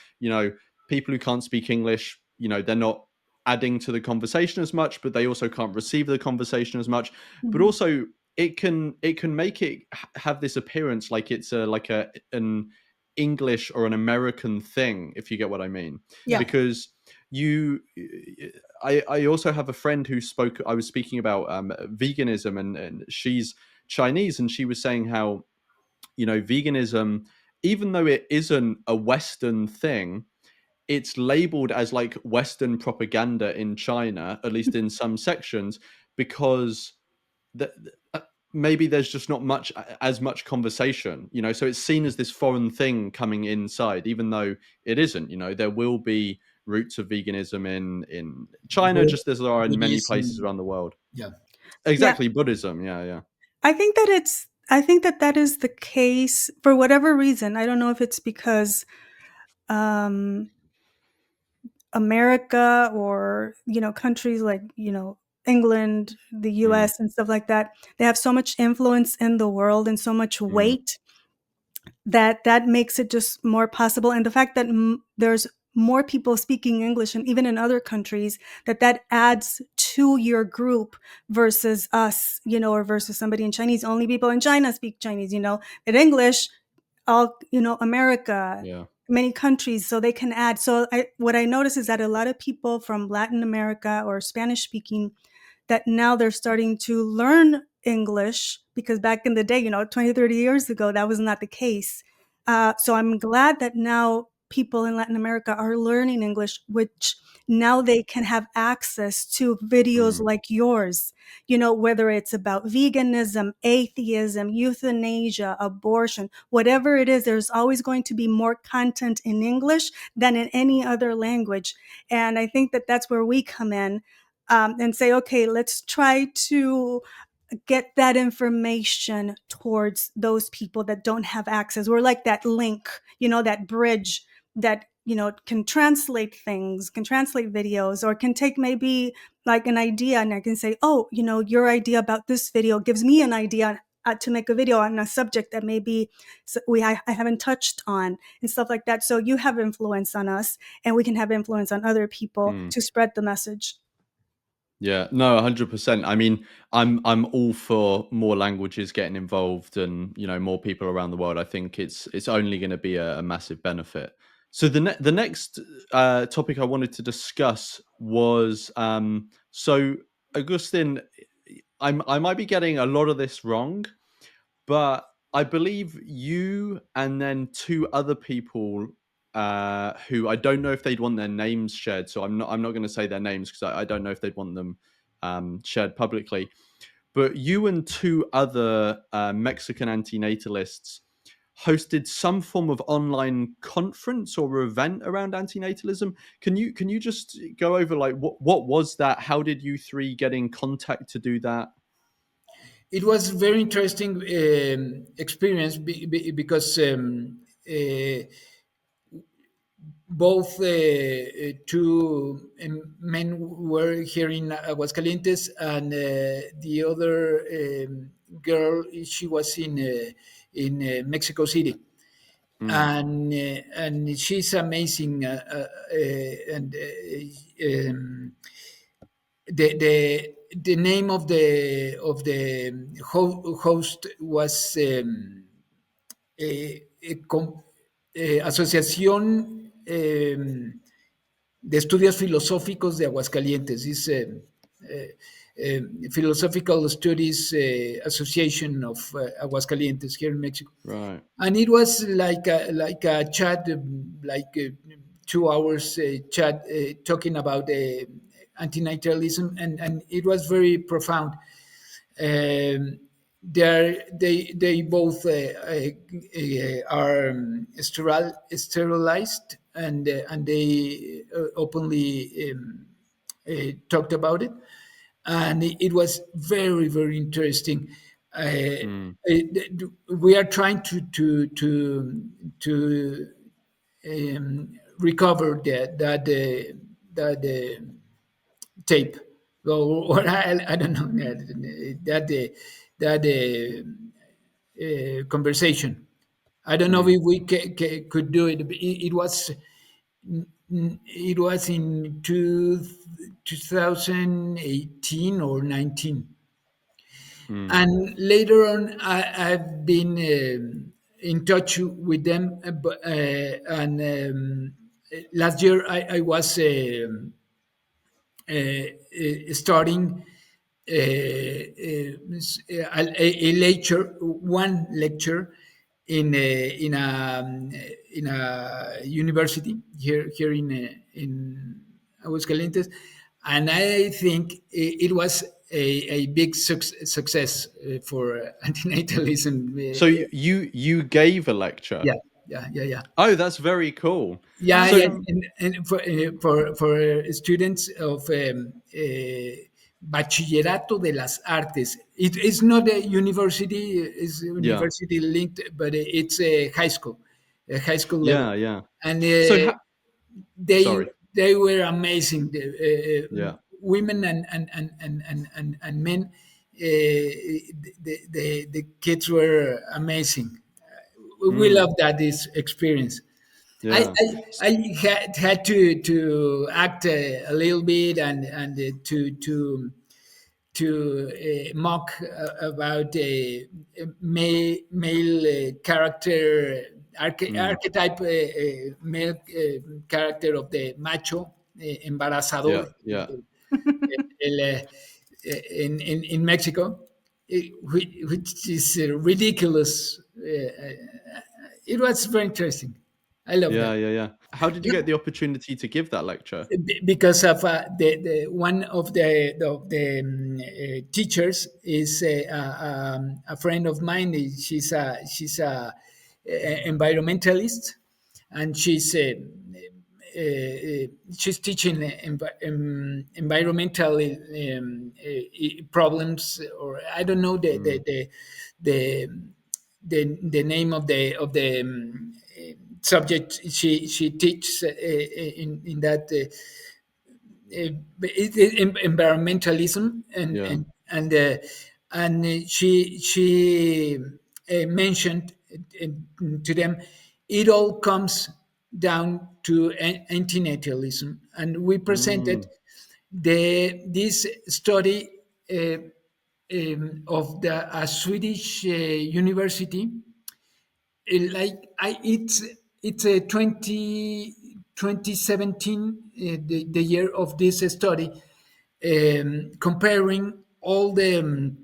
people who can't speak English, they're not adding to the conversation as much, but they also can't receive the conversation as much. But Mhm. also it can make it have this appearance like it's an English or an American thing, if you get what I mean. Yeah. Because you I also have a friend who spoke. I was speaking about veganism, and she's Chinese, and she was saying how veganism, even though it isn't a Western thing, it's labeled as like Western propaganda in China, at least in some sections, because the, maybe there's just not much as much conversation, so it's seen as this foreign thing coming inside, even though it isn't. There will be roots of veganism in China, just as there are in many places Buddhism. around the world. Yeah. Yeah. Exactly, Buddhism. Yeah. I think that that is the case for whatever reason. I don't know if it's because um, America or, countries like, England, the Mm, US and stuff like that, they have so much influence in the world and so much mm, weight that that makes it just more possible. And the fact that there's more people speaking English, and even in other countries, that adds to your group versus us, or versus somebody in Chinese. Only people in China speak Chinese, in English, all, America, yeah. many countries, so they can add. So what I notice is that a lot of people from Latin America or Spanish speaking, that now they're starting to learn English, because back in the day, 20, 30 years ago, that was not the case. So I'm glad that now people in Latin America are learning English, which now they can have access to videos Mm, like yours, whether it's about veganism, atheism, euthanasia, abortion, whatever it is, there's always going to be more content in English than in any other language. And I think that that's where we come in, and say, okay, let's try to get that information towards those people that don't have access. We're like that link, that bridge that, can translate things, can translate videos, or can take maybe like an idea, and I can say, oh, your idea about this video gives me an idea to make a video on a subject that maybe I haven't touched on, and stuff like that. So you have influence on us, and we can have influence on other people mm. to spread the message. Yeah, no, 100%. I mean, I'm all for more languages getting involved and, more people around the world. I think it's only going to be a massive benefit. So the next topic I wanted to discuss was so Augustine, I might be getting a lot of this wrong, but I believe you and then two other people who I don't know if they'd want their names shared, so I'm not going to say their names because I don't know if they'd want them shared publicly. But you and two other Mexican antinatalists hosted some form of online conference or event around antinatalism. Can you just go over like what was that? How did you three get in contact to do that? It was very interesting experience because both two men were here in Aguascalientes, and the other girl, she was in Mexico City, Mm, and she's amazing. And the name of the host was Asociación de Estudios Filosóficos de Aguascalientes. This Philosophical Studies Association of Aguascalientes here in Mexico. right. And it was like a chat, 2 hours chat talking about antinatalism, and it was very profound. They both are sterilized, and they openly talked about it, and it was very very interesting. Mm, We are trying to recover that tape, or I don't know, that conversation. I don't know mm, if we could do it. It was in 2018 or 19. mm, And later on, I've been in touch with them. And last year, I was starting a lecture, one lecture in a university here in Aguascalientes, and I think it was a big success for antinatalism. so you gave a lecture? Yeah, yeah. Oh, that's very cool. Yeah, So yeah, Awesome. and for students of Bachillerato de las Artes, it's not a university, it's yeah, university linked, but it's a high school level, yeah, yeah. and So they sorry. they were amazing. The, Yeah. women and men, the kids were amazing. We Mm, love that this experience. I, yeah. I, I had to act a little bit, and to mock about male character, Mm, archetype, male character of the macho yeah, embarazador, yeah. in Mexico, which is ridiculous. It was very interesting. I love Yeah, that. yeah, yeah. How did you get the opportunity to give that lecture? Because of the one of the teachers is a friend of mine. She's a environmentalist, and she's teaching environmental problems, or I don't know Mm, the the name of the subject she teaches in that environmentalism, yeah. and she mentioned to them, it all comes down to antinatalism, and we presented Mm, this study of a Swedish university. It's a 2017, the year of this study, comparing all the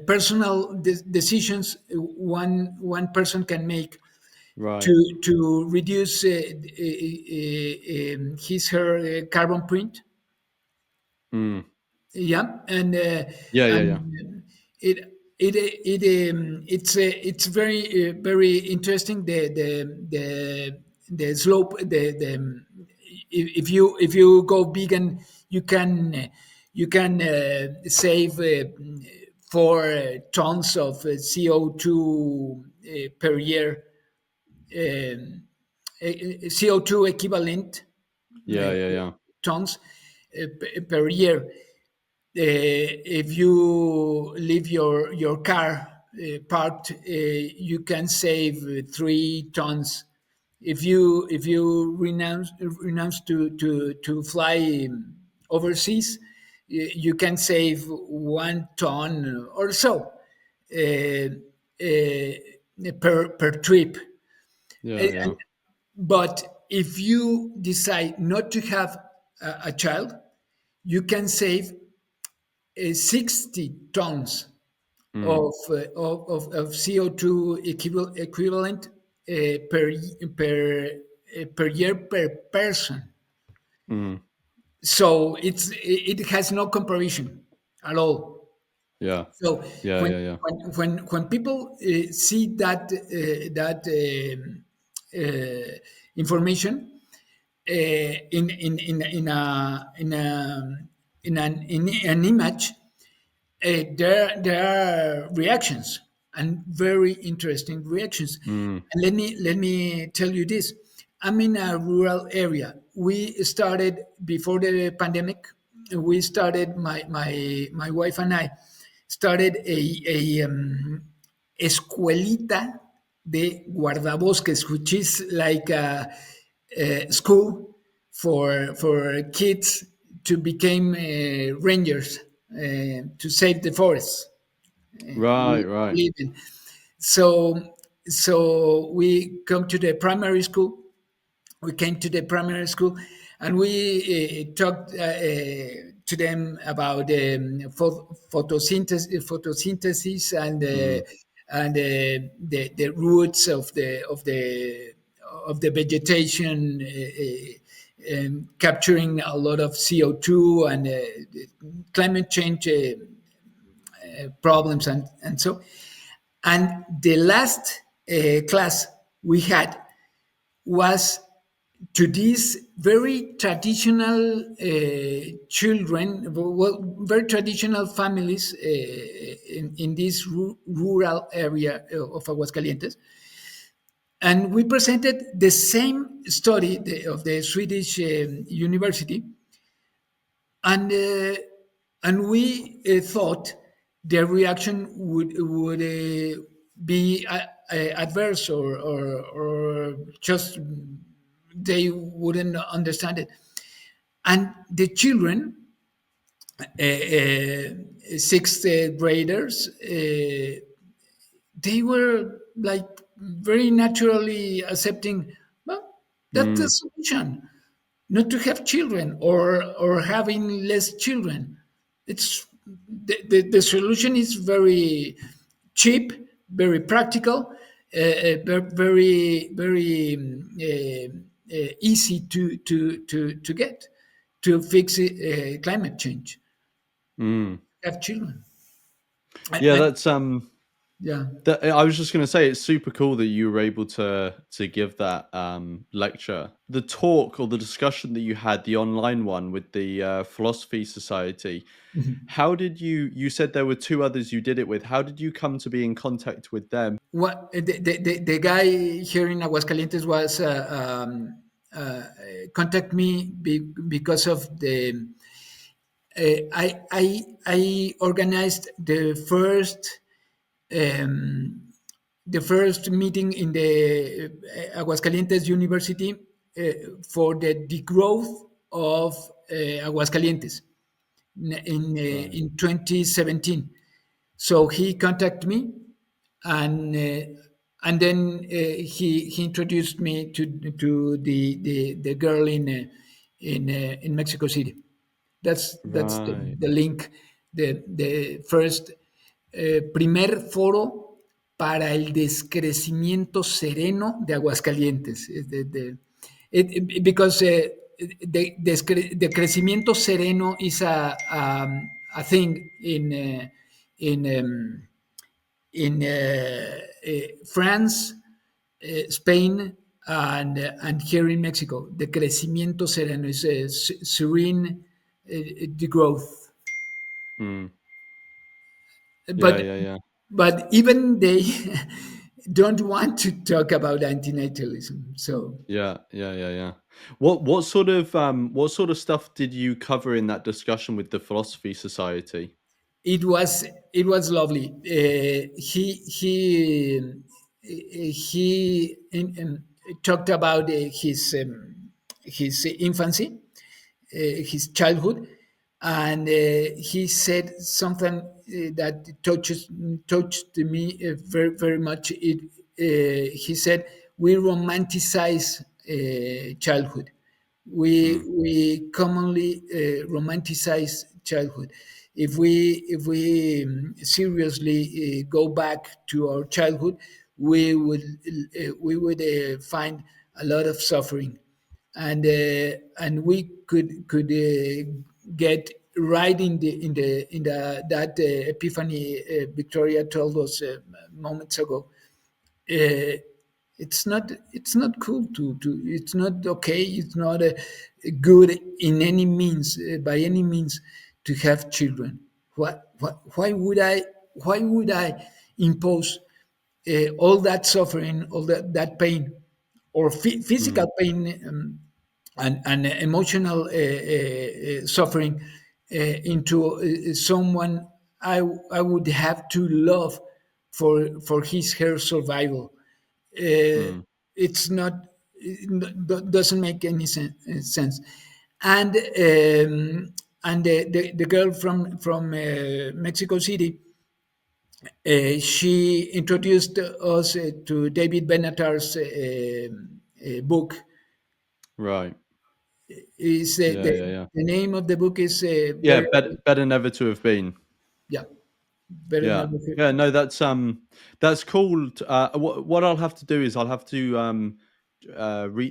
personal decisions one person can make right. to reduce his her carbon print. Mm, Yeah, yeah, yeah, yeah. and it it's very very interesting, the slope, if you go vegan, you can save 4 tons of CO2 per year, um, CO2 equivalent uh, Yeah, yeah, yeah. tons per year. If you leave your car parked, you can save 3 tons. If you renounce to fly overseas, you can save 1 ton or so per trip. Yeah, And, yeah. but if you decide not to have a child, you can save 60 tons Mm, of CO2 equivalent per year per person. mm, So it has no comparison at all. yeah, So yeah, when yeah, yeah. when people see that information in an image, there are reactions, and very interesting reactions. Mm, And let me tell you this: I'm in a rural area. We started before the pandemic. We started, my wife and I started a escuelita de guardabosques, which is like a school for kids to become rangers, to save the forests right, we right. live in. So we come to the primary school. We came to the primary school, and we talked to them about photosynthesis Mm, and the roots of the vegetation, capturing a lot of CO2, and climate change problems, and so. And the last class we had was to these very traditional children, well, very traditional families in this rural area of Aguascalientes. And we presented the same study of the Swedish university, and we thought the reaction would be adverse, or just they wouldn't understand it. And the children, sixth graders, they were like very naturally accepting, well, that's the mm, solution, not to have children, or having less children. It's the solution is very cheap, very practical, very very easy to get, to fix climate change. mm. Have children. Yeah, And that's yeah. that, I was just going to say it's super cool that you were able to give that lecture. The talk or the discussion that you had, the online one with the Philosophy Society. How did you said there were two others you did it with. How did you come to be in contact with them? What the guy here in Aguascalientes was contact me because of I organized um, the first meeting in the Aguascalientes University for the degrowth of Aguascalientes Right. in 2017. So he contacted me, and then he introduced me to the girl in Mexico City. That's Right. the link. The first primer foro para el descrecimiento sereno de Aguascalientes. Because the crecimiento sereno is a thing in in France, Spain, and here in Mexico. The crecimiento sereno is serene, the growth. Mm. Yeah, But yeah, yeah. even they don't want to talk about antinatalism. So Yeah, yeah, yeah, yeah. What sort of stuff did you cover in that discussion with the Philosophy Society? it was lovely. He talked about his infancy, his childhood, and he said something that touched me very very much. He said we romanticize childhood. Mm, We commonly romanticize childhood. If we seriously go back to our childhood, we would find a lot of suffering, and we could get right in the that epiphany Victoria told us moments ago. uh, it's not cool to it's not okay, it's not good in any means, by any means, to have children. Why would I impose all that suffering, all that pain, or mm, physical pain, and emotional suffering into someone I would have to love for his her survival. uh, mm. it's not, it doesn't make any sense. And the girl from Mexico City, she introduced us to David Benatar's book. Right. Is Yeah, yeah, yeah. the name of the book is Yeah, better. better never to have been. Yeah, better Yeah. never. Yeah, no, that's cool. What I'll have to do is I'll have to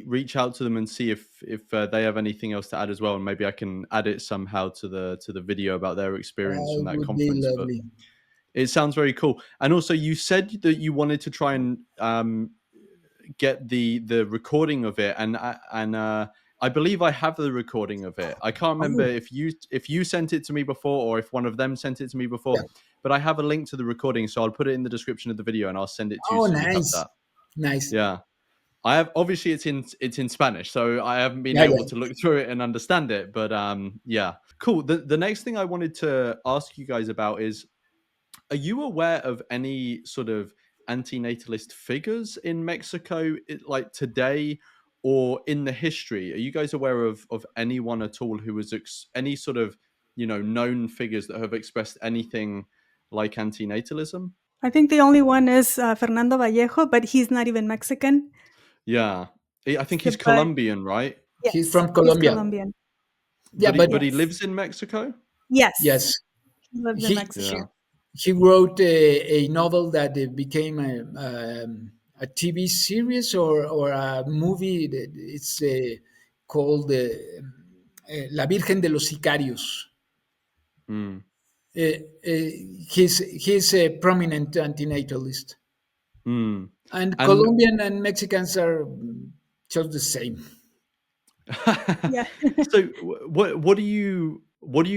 reach out to them and see if they have anything else to add as well, and maybe I can add it somehow to the video about their experience from that Would be conference. But lovely. it sounds very cool. And also, you said that you wanted to try and get the recording of it, and I believe I have the recording of it. I can't remember Oh, if you sent it to me before or if one of them sent it to me yeah. before, but I have a link to the recording, so I'll put it in the description of the video and I'll send it to you Oh, so you have nice, that. nice. Yeah. I have, obviously it's in Spanish, so I haven't been Yeah, able yeah. to look through it and understand it, but yeah. Cool. The next thing I wanted to ask you guys about is, are you aware of any sort of antinatalist figures in Mexico, like today or in the history? Are you guys aware of anyone at all who was any sort of known figures that have expressed anything like antinatalism? I think the only one is Fernando Vallejo, but he's not even Mexican. Yeah, I think So, he's but Colombian, right? He's yes, from he's Colombia. Colombian. Yeah, But but he Yes, lives in Mexico. yes, yes, he lives in he Mexico. he, Yeah. he wrote a novel that became a TV series or a movie. It's called La Virgen de los Sicarios. Mm. Uh, uh, he's a prominent antinatalist, Mm. and And Colombian and Mexicans are just the same. Yeah. so what do you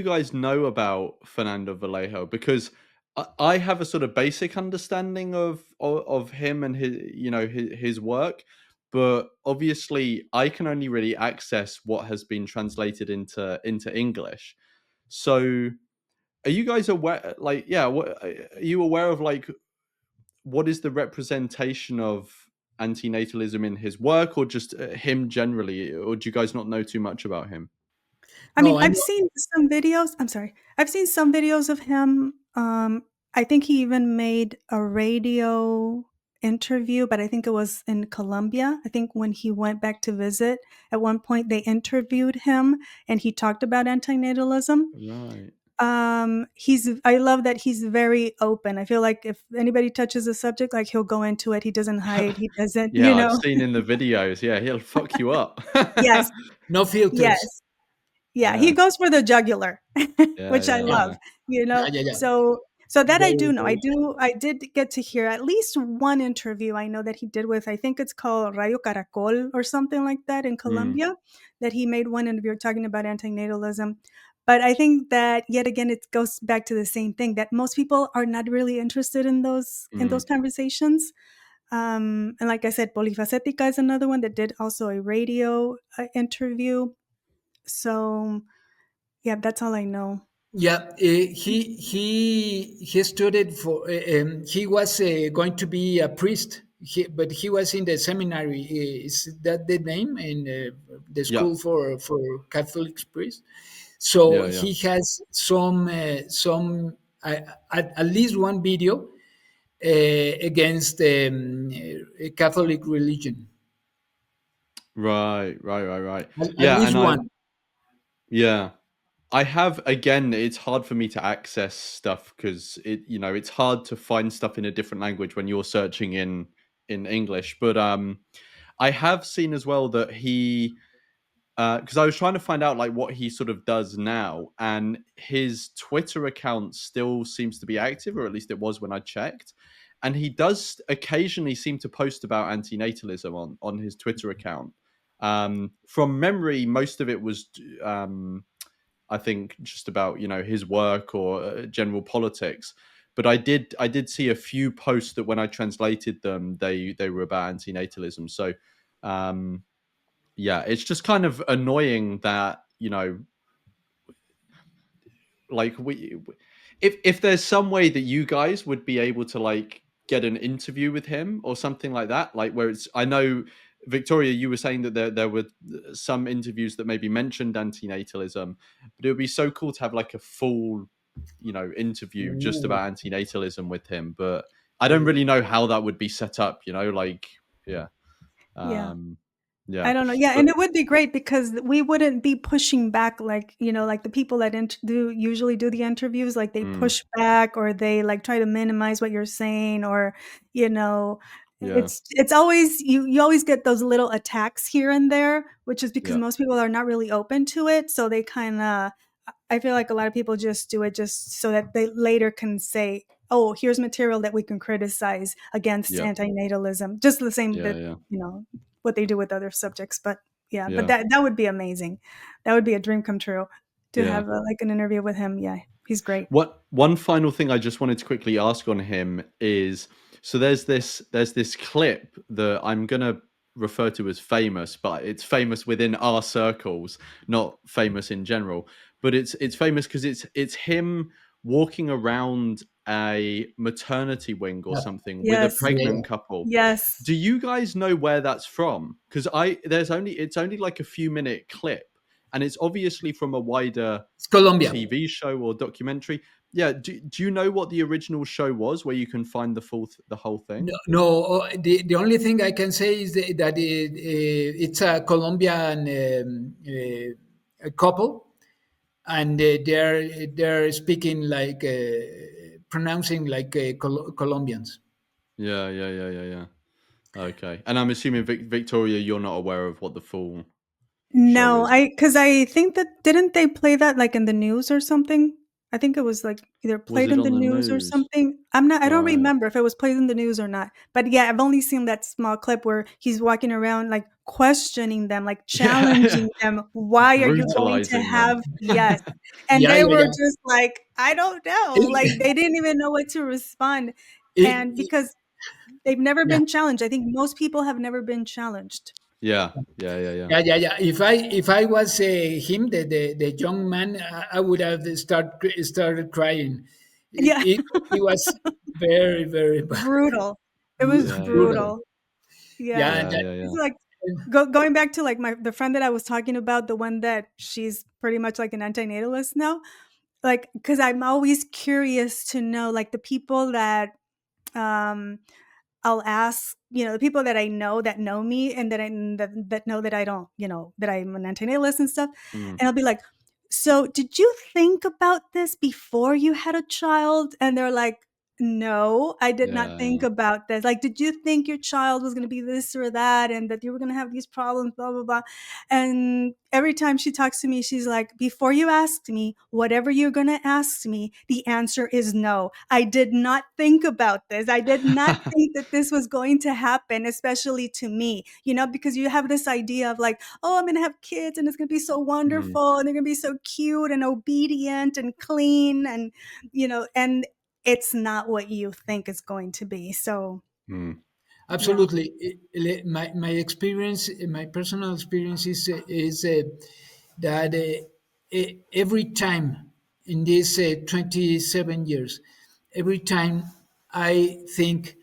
guys know about Fernando Vallejo? Because I have a sort of basic understanding of him and his work, but obviously I can only really access what has been translated into English. So are you guys aware, like, yeah, what are you aware of, like, what is the representation of antinatalism in his work, or just him generally, or do you guys not know too much about him? I No, mean, I I've know. seen some videos. I'm sorry. I've seen some videos of him. I think he even made a radio interview, but I think it was in Colombia. I think when he went back to visit, at one point they interviewed him and he talked about antinatalism. Right. I love that he's very open. I feel like if anybody touches a subject, like he'll go into it. He doesn't hide. He doesn't, Yeah, I've seen in the videos. Yeah, he'll fuck you up. Yes, No filters. yes. Yeah, he Yeah, goes for the jugular, yeah, which I yeah, Yeah, love, yeah. yeah, yeah, yeah. So So that I do Very, know. very. I did get to hear at least one interview I know that he did with, I think it's called Radio Caracol or something like that in Mm, Colombia, that he made one interview talking about antinatalism. But I think that yet again it goes back to the same thing, that most people are not really interested in those mm. conversations. And like I said, Polifacética is another one that did also a radio interview. So yeah, that's all I know. Yeah, he studied for. He was going to be a priest, but he was in the seminary. Is that the name in the Yeah, school for Catholic priests? So yeah, yeah. he has some at least one video against Catholic religion. Right, right, right, right. At Yeah, least and one. yeah, I have, again, it's hard for me to access stuff because it's hard to find stuff in a different language when you're searching in English. But I have seen as well that he because I was trying to find out like what he sort of does now, and his Twitter account still seems to be active, or at least it was when I checked. And he does occasionally seem to post about antinatalism on his Twitter account. From memory, most of it was, I think, just about his work or general politics. But I did see a few posts that when I translated them, they were about antinatalism. So. Um, yeah, it's just kind of annoying that like if there's some way that you guys would be able to like get an interview with him or something like that, like where it's, I know, Victoria, you were saying that there were some interviews that maybe mentioned antinatalism, but it would be so cool to have like a full interview just Ooh. about antinatalism with him. But I don't really know how that would be set up, like, yeah. Yeah. um yeah, I don't know. Yeah, but and it would be great because we wouldn't be pushing back like, like the people that usually do the interviews, like they mm, push back or they like try to minimize what you're saying, or you know, yeah, it's always you always get those little attacks here and there, which is because yeah, most people are not really open to it, so they kind of, I feel like a lot of people just do it just so that they later can say, "Oh, here's material that we can criticize against yeah, antinatalism," just the same yeah, that yeah, what they do with other subjects. But yeah, but yeah. that would be amazing. That would be a dream come true to Yeah. have like an interview with him. Yeah, he's great. What one final thing I just wanted to quickly ask on him is, so there's this clip that I'm gonna refer to as famous, but it's famous within our circles, not famous in general. But it's famous because it's him walking around a maternity wing or Yeah, something with a Yes, yeah, pregnant yeah. couple. yes. Do you guys know where that's from? Because it's only like a few minute clip, and it's obviously from a wider It's Colombia. TV show or documentary. Yeah, do you know what the original show was, where you can find the whole thing? No, no, the only thing I can say is that it's a Colombian a couple, and they're speaking like pronouncing like Colombians. Yeah, yeah, yeah, yeah, yeah. Okay, and I'm assuming Victoria, you're not aware of what the full show No, is. because I think that didn't they play that like in the news or something? I think it was like either Was played it in on the the news or news? something. I don't Right. remember if it was played in the news or not. But yeah, I've only seen that small clip where he's walking around like questioning them, like Yeah, challenging them. Why are you going to brutalizing them. have, yes? And Yeah, they yeah, were yeah. just like, I don't know. Like It, they didn't even know what to respond. And it, because they've never yeah, been challenged. I think most people have never been challenged. Yeah, yeah, yeah, yeah. yeah, yeah, yeah. If I was him, the young man, I would have started crying. Yeah. He was very, very Brutal. It was Yeah, yeah, yeah. brutal. brutal. Yeah. Yeah, and Yeah, yeah, It's yeah. like going back to like the friend that I was talking about, the one that she's pretty much like an antinatalist now. Like, because I'm always curious to know like the people that um I'll ask, the people that I know that know me and that know that I don't, that I'm an antinatalist and stuff. Mm, And I'll be like, so did you think about this before you had a child? And they're like, No, I did not Yeah, think yeah. about this. Like, did you think your child was going to be this or that and that you were going to have these problems, blah, blah, blah. And every time she talks to me, she's like, before you ask me, whatever you're going to ask me, the answer is no. I did not think about this. I did not think that this was going to happen, especially to me, because you have this idea of like, oh, I'm going to have kids and it's going to be so Mm, wonderful and they're going to be so cute and obedient and clean and it's not what you think it's going to be. So, mm, yeah. Absolutely. My experience, my personal experience is that every time in these 27 years, every time I think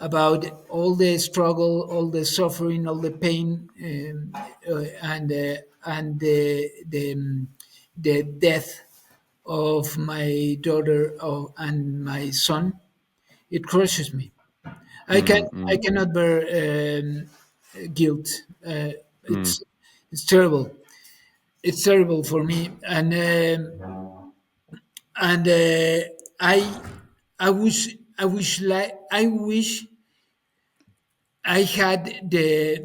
about all the struggle, all the suffering, all the pain, and the death of my daughter and my son, it crushes me. mm, I mm, cannot bear guilt. mm. It's it's terrible. It's terrible for me, and I wish like I wish I had the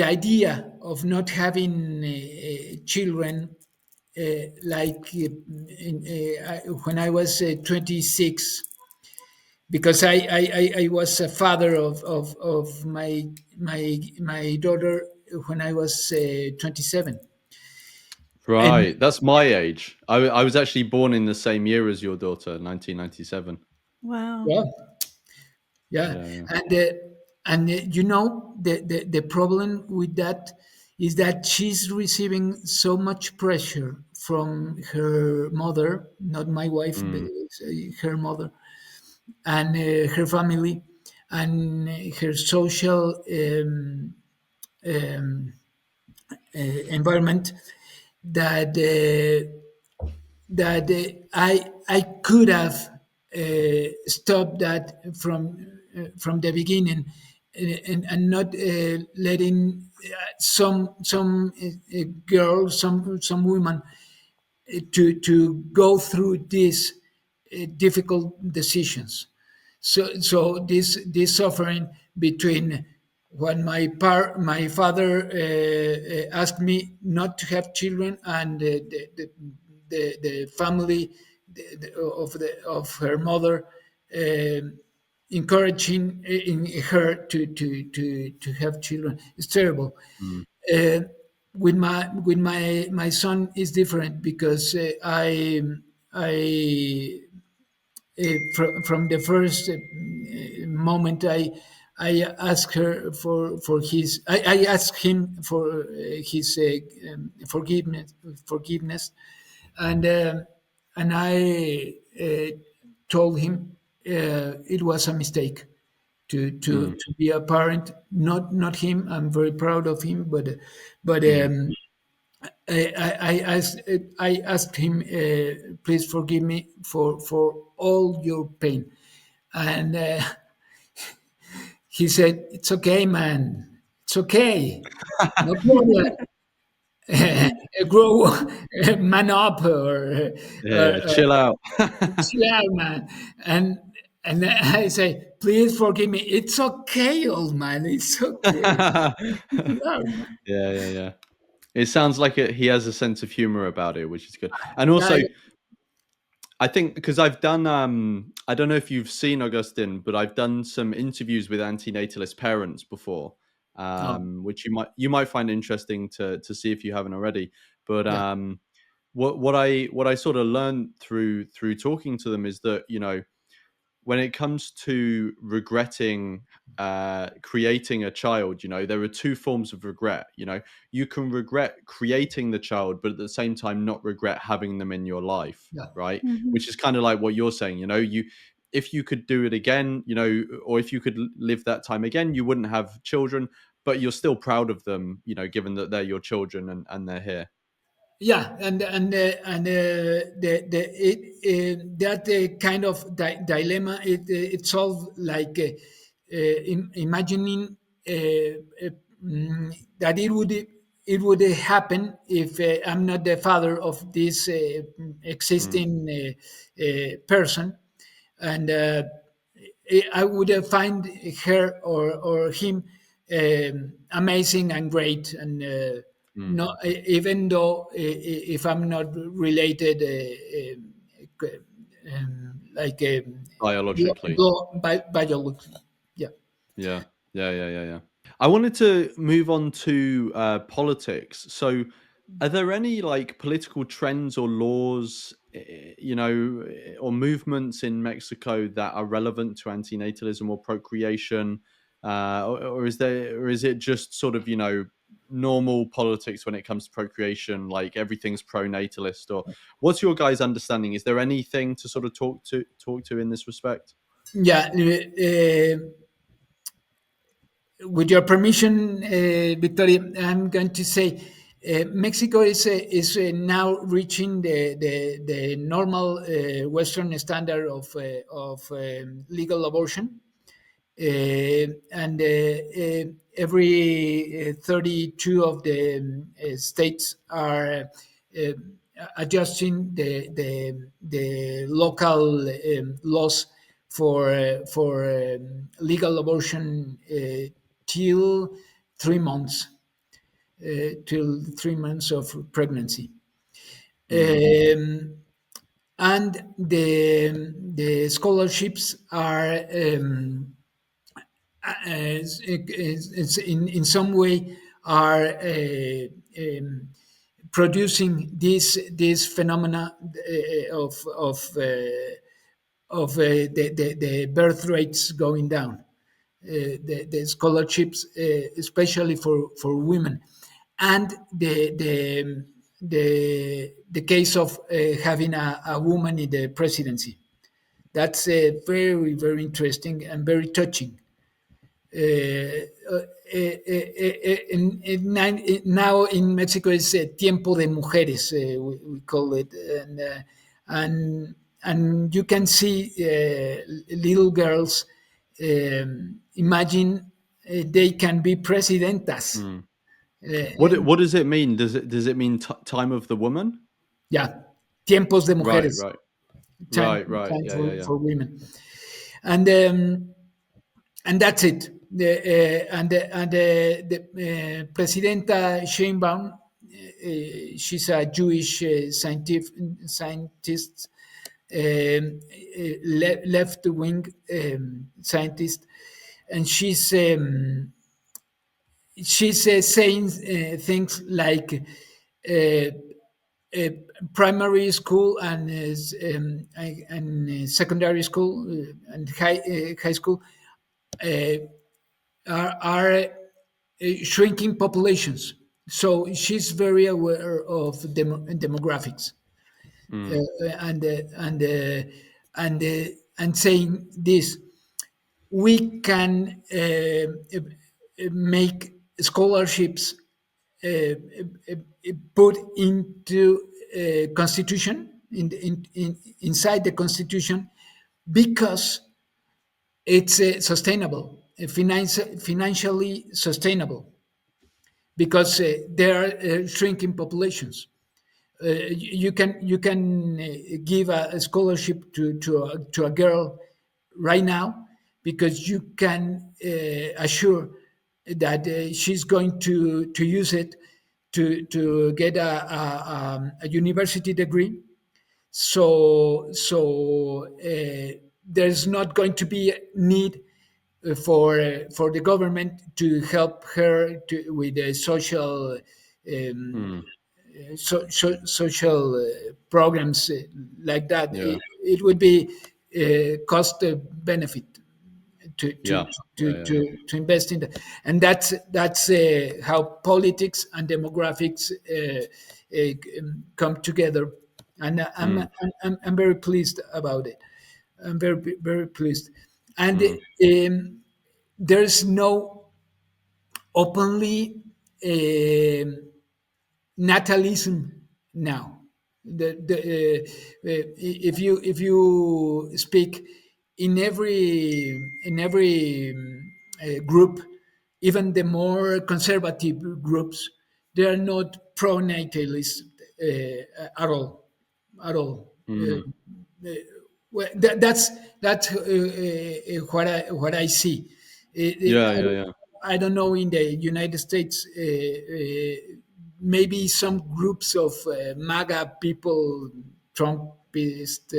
idea of not having children like when I was 26, because I was a father of my daughter when I was 27. And Right. That's my age. I was actually born in the same year as your daughter, 1997. Wow. yeah, yeah, Yeah, yeah. the problem with that is that she's receiving so much pressure from her mother, not my wife, but Mm, her mother, and her family, and her social um, environment, that I could have stopped that from the beginning, and not letting some girl, some woman to go through these difficult decisions. So this suffering between when my father asked me not to have children, and the family of her mother encouraging in her to have children, is terrible. mm, uh, with my son is different, because I from the first moment I asked her for his I asked him for his forgiveness, and I told him it was a mistake mm, to be a parent. Not him. I'm very proud of him, but mm. I asked him, please forgive me for all your pain, and he said, "It's okay, man. It's okay. No problem. Grow, man up, Yeah, or yeah. Chill out. chill out, man." And I say, "Please forgive me. It's okay, old man. It's okay. Yeah, man. Yeah, yeah, yeah. It sounds like he has a sense of humor about it, which is good. And Yeah, also, I think because I've done, I don't know if you've seen Augustine, but I've done some interviews with antinatalist parents before, oh, which you might find interesting to see if you haven't already. But yeah, what I sort of learned through talking to them is that when it comes to regretting creating a child, there are two forms of regret. You can regret creating the child, but at the same time not regret having them in your life, yeah, right? Mhm. Which is kind of like what you're saying. If you could do it again, or if you could live that time again, you wouldn't have children, but you're still proud of them, given that they're your children and they're here. yeah. The it that kind of dilemma, it's all like imagining that it would it would happen if I'm not the father of this Mm, existing person, and I would find her or him amazing and great, and mm. no, even though if I'm not related, like Biologically. biologically, yeah. Yeah. Yeah. I wanted to move on to politics. So, are there any like political trends or laws, or movements in Mexico that are relevant to antinatalism or procreation, or is it just sort of normal politics when it comes to procreation, like everything's pro-natalist, or what's your guys' understanding? Is there anything to sort of talk to in this respect? Yeah, with your permission, Victoria, I'm going to say Mexico is now reaching the normal Western standard of legal abortion, and every 32 of the states are uh, adjusting the local laws for legal abortion till 3 months, till 3 months of pregnancy. Mm, Um, and the scholarships are it's in some way are producing this phenomena of the birth rates going down, the scholarships, especially for women, and the case of having a woman in the presidency. That's very, very interesting and very touching. Now in Mexico it's tiempo de mujeres, we call it, and and you can see little girls imagine they can be presidentas. mm. What Uh, what does it mean? Does it mean time of the woman? yeah, tiempos de Right, mujeres, right, time right. time Yeah, yeah, yeah. for women, and and that's it. The Presidenta Sheinbaum, she's a Jewish scientist, left wing scientist, and she's saying things like uh, uh, primary school and secondary school and high school uh, are shrinking populations. So she's very aware of demographics, Mm, and and saying this, we can make scholarships put into constitution inside the constitution, because it's financially sustainable, because there are shrinking populations. You can give a scholarship to a girl right now, because you can assure that she's going to use it to get a university degree. So there's not going to be need for the government to help her with the social um, mm, social programs like that. yeah, It would be cost benefit to to, yeah, yeah, to yeah, yeah. to to invest in that, and that's how politics and demographics come together. And Mm, I'm very pleased about it. I'm very, very pleased. And mm, there's no openly natalism now. If you speak in every group, even the more conservative groups, they are not pro-natalist at all, at all. Mm. Well, that's what I see. Yeah, yeah, yeah. I don't know in the United States. Maybe some groups of MAGA people, Trumpist.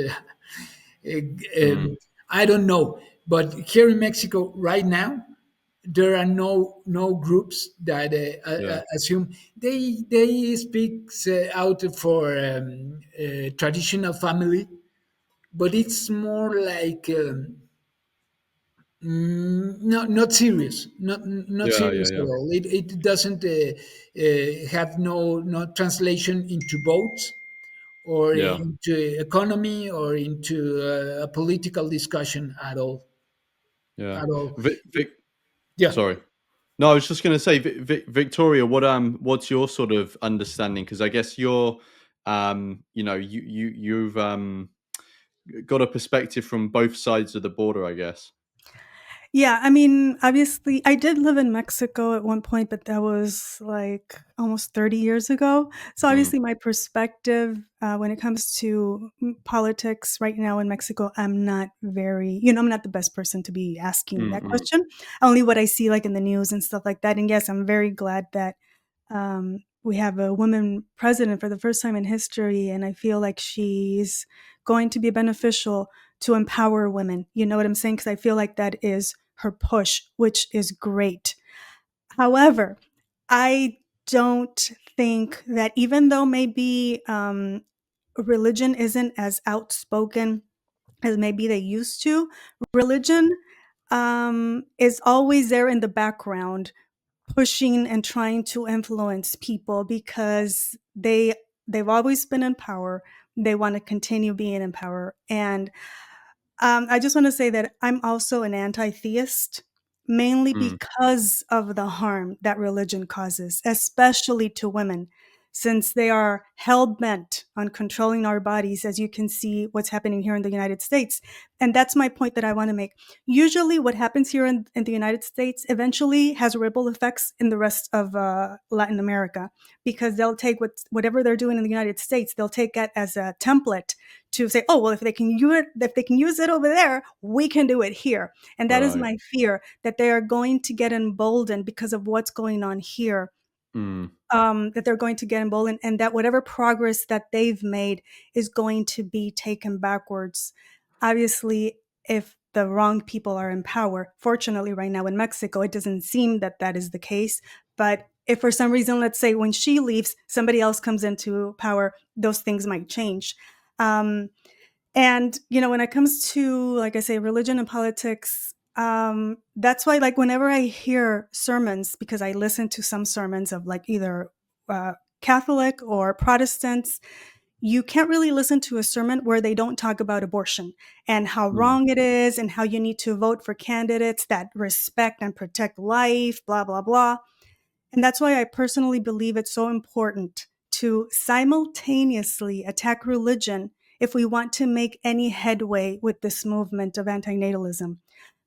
Mm. I don't know, but here in Mexico right now, there are no groups that Yeah, assume they speak out for traditional family, but it's more like not serious, not yeah, yeah, serious at yeah, all. It doesn't have no translation into votes or yeah. into economy or into a political discussion at all. Yeah. At all. Vic, Yeah. sorry. No, I was just going to say, Victoria, what's your sort of understanding? Because I guess you're, you've got a perspective from both sides of the border, I guess. Yeah, I mean, obviously, I did live in Mexico at one point, but that was like almost 30 years ago. So, Mm. obviously, my perspective when it comes to politics right now in Mexico, I'm not very, I'm not the best person to be asking that Mm-mm. question. Only what I see like in the news and stuff like that. And yes, I'm very glad that we have a woman president for the first time in history. And I feel like she's going to be beneficial to empower women. You know what I'm saying? Because I feel like that is her push, which is great. However, I don't think that even though maybe religion isn't as outspoken as maybe they used to, religion is always there in the background, pushing and trying to influence people because they've always been in power. They want to continue being in power, and I just want to say that I'm also an anti-theist, mainly Mm. because of the harm that religion causes, especially to women, since they are hell-bent on controlling our bodies, as you can see what's happening here in the United States. And that's my point that I want to make. Usually what happens here in the United States eventually has ripple effects in the rest of Latin America, because they'll take whatever they're doing in the United States, they'll take it as a template to say, oh, well, if they can use it over there, we can do it here. And that is Right. my fear, that they are going to get emboldened because of what's going on here. Mm. That they're going to get emboldened, and that whatever progress that they've made is going to be taken backwards. Obviously, if the wrong people are in power, fortunately, right now in Mexico, it doesn't seem that that is the case. But if for some reason, let's say when she leaves, somebody else comes into power, those things might change. Um, and, when it comes to, like I say, religion and politics, that's why, like, whenever I hear sermons, because I listen to some sermons of like either uh, Catholic or Protestants, you can't really listen to a sermon where they don't talk about abortion and how Mm. wrong it is and how you need to vote for candidates that respect and protect life, blah, blah, blah. And that's why I personally believe it's so important to simultaneously attack religion if we want to make any headway with this movement of antinatalism. Mm.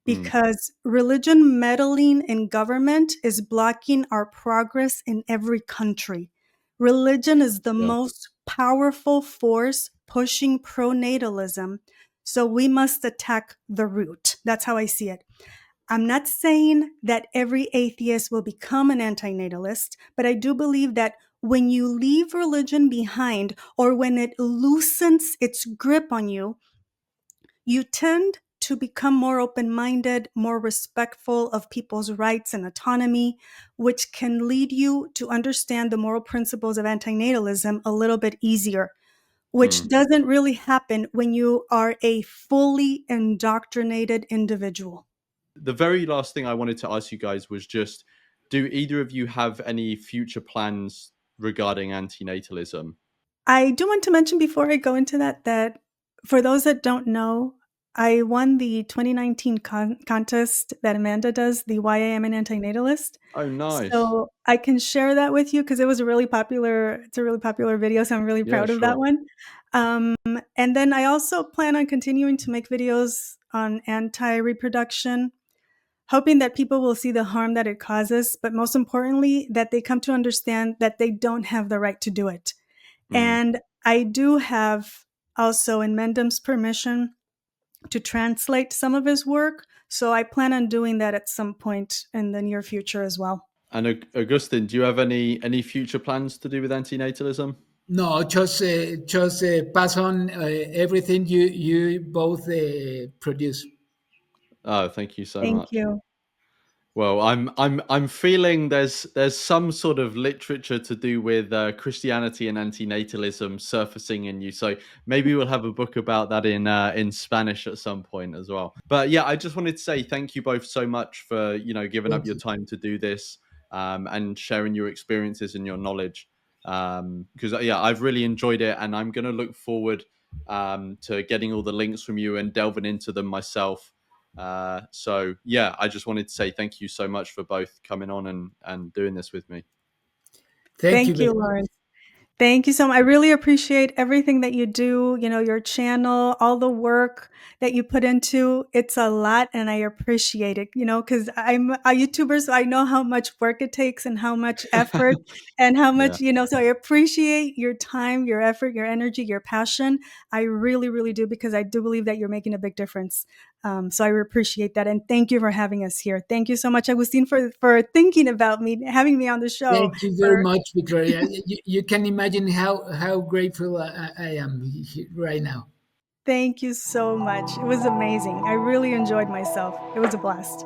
Because religion meddling in government is blocking our progress in every country. Religion is the Yeah. most powerful force pushing pronatalism. So we must attack the root. That's how I see it. I'm not saying that every atheist will become an antinatalist, but I do believe that when you leave religion behind or when it loosens its grip on you, you tend to become more open minded, more respectful of people's rights and autonomy, which can lead you to understand the moral principles of antinatalism a little bit easier, which Mm. doesn't really happen when you are a fully indoctrinated individual. The very last thing I wanted to ask you guys was just, do either of you have any future plans regarding antinatalism? I do want to mention before I go into that for those that don't know, I won the 2019 contest that Amanda does, the Why I Am an Antinatalist. Oh, nice. So I can share that with you because it's a really popular video, so I'm really Yeah, proud of that sure. one. Um, and then I also plan on continuing to make videos on anti-reproduction. hoping that people will see the harm that it causes, but most importantly, that they come to understand that they don't have the right to do it. Mm. And I do have also, in Mendham's permission, to translate some of his work. So I plan on doing that at some point in the near future as well. And Agustin, do you have any future plans to do with antinatalism? No, just pass on everything you both produce. Oh, thank you so Thank much. you. Well, I'm feeling there's some sort of literature to do with Christianity and antinatalism surfacing in you. So maybe we'll have a book about that in Spanish at some point as well. But yeah, I just wanted to say thank you both so much for giving up Thank your you. time to do this, and sharing your experiences and your knowledge. Because yeah, I've really enjoyed it, and I'm going to look forward to getting all the links from you and delving into them myself. So yeah, I just wanted to say thank you so much for both coming on and doing this with me. Thank you Thank you, very much. Lawrence. Thank you so much. I really appreciate everything that you do, your channel, all the work that you put into. It's a lot and I appreciate it, because I'm a YouTuber, so I know how much work it takes and how much effort and how Yeah. much, so I appreciate your time, your effort, your energy, your passion. I really, really do, because I do believe that you're making a big difference. So I appreciate that. And thank you for having us here. Thank you so much, Agustin, for thinking about me, having me on the show. Thank you very For much, Victoria. You can imagine how grateful I am right now. Thank you so much. It was amazing. I really enjoyed myself. It was a blast.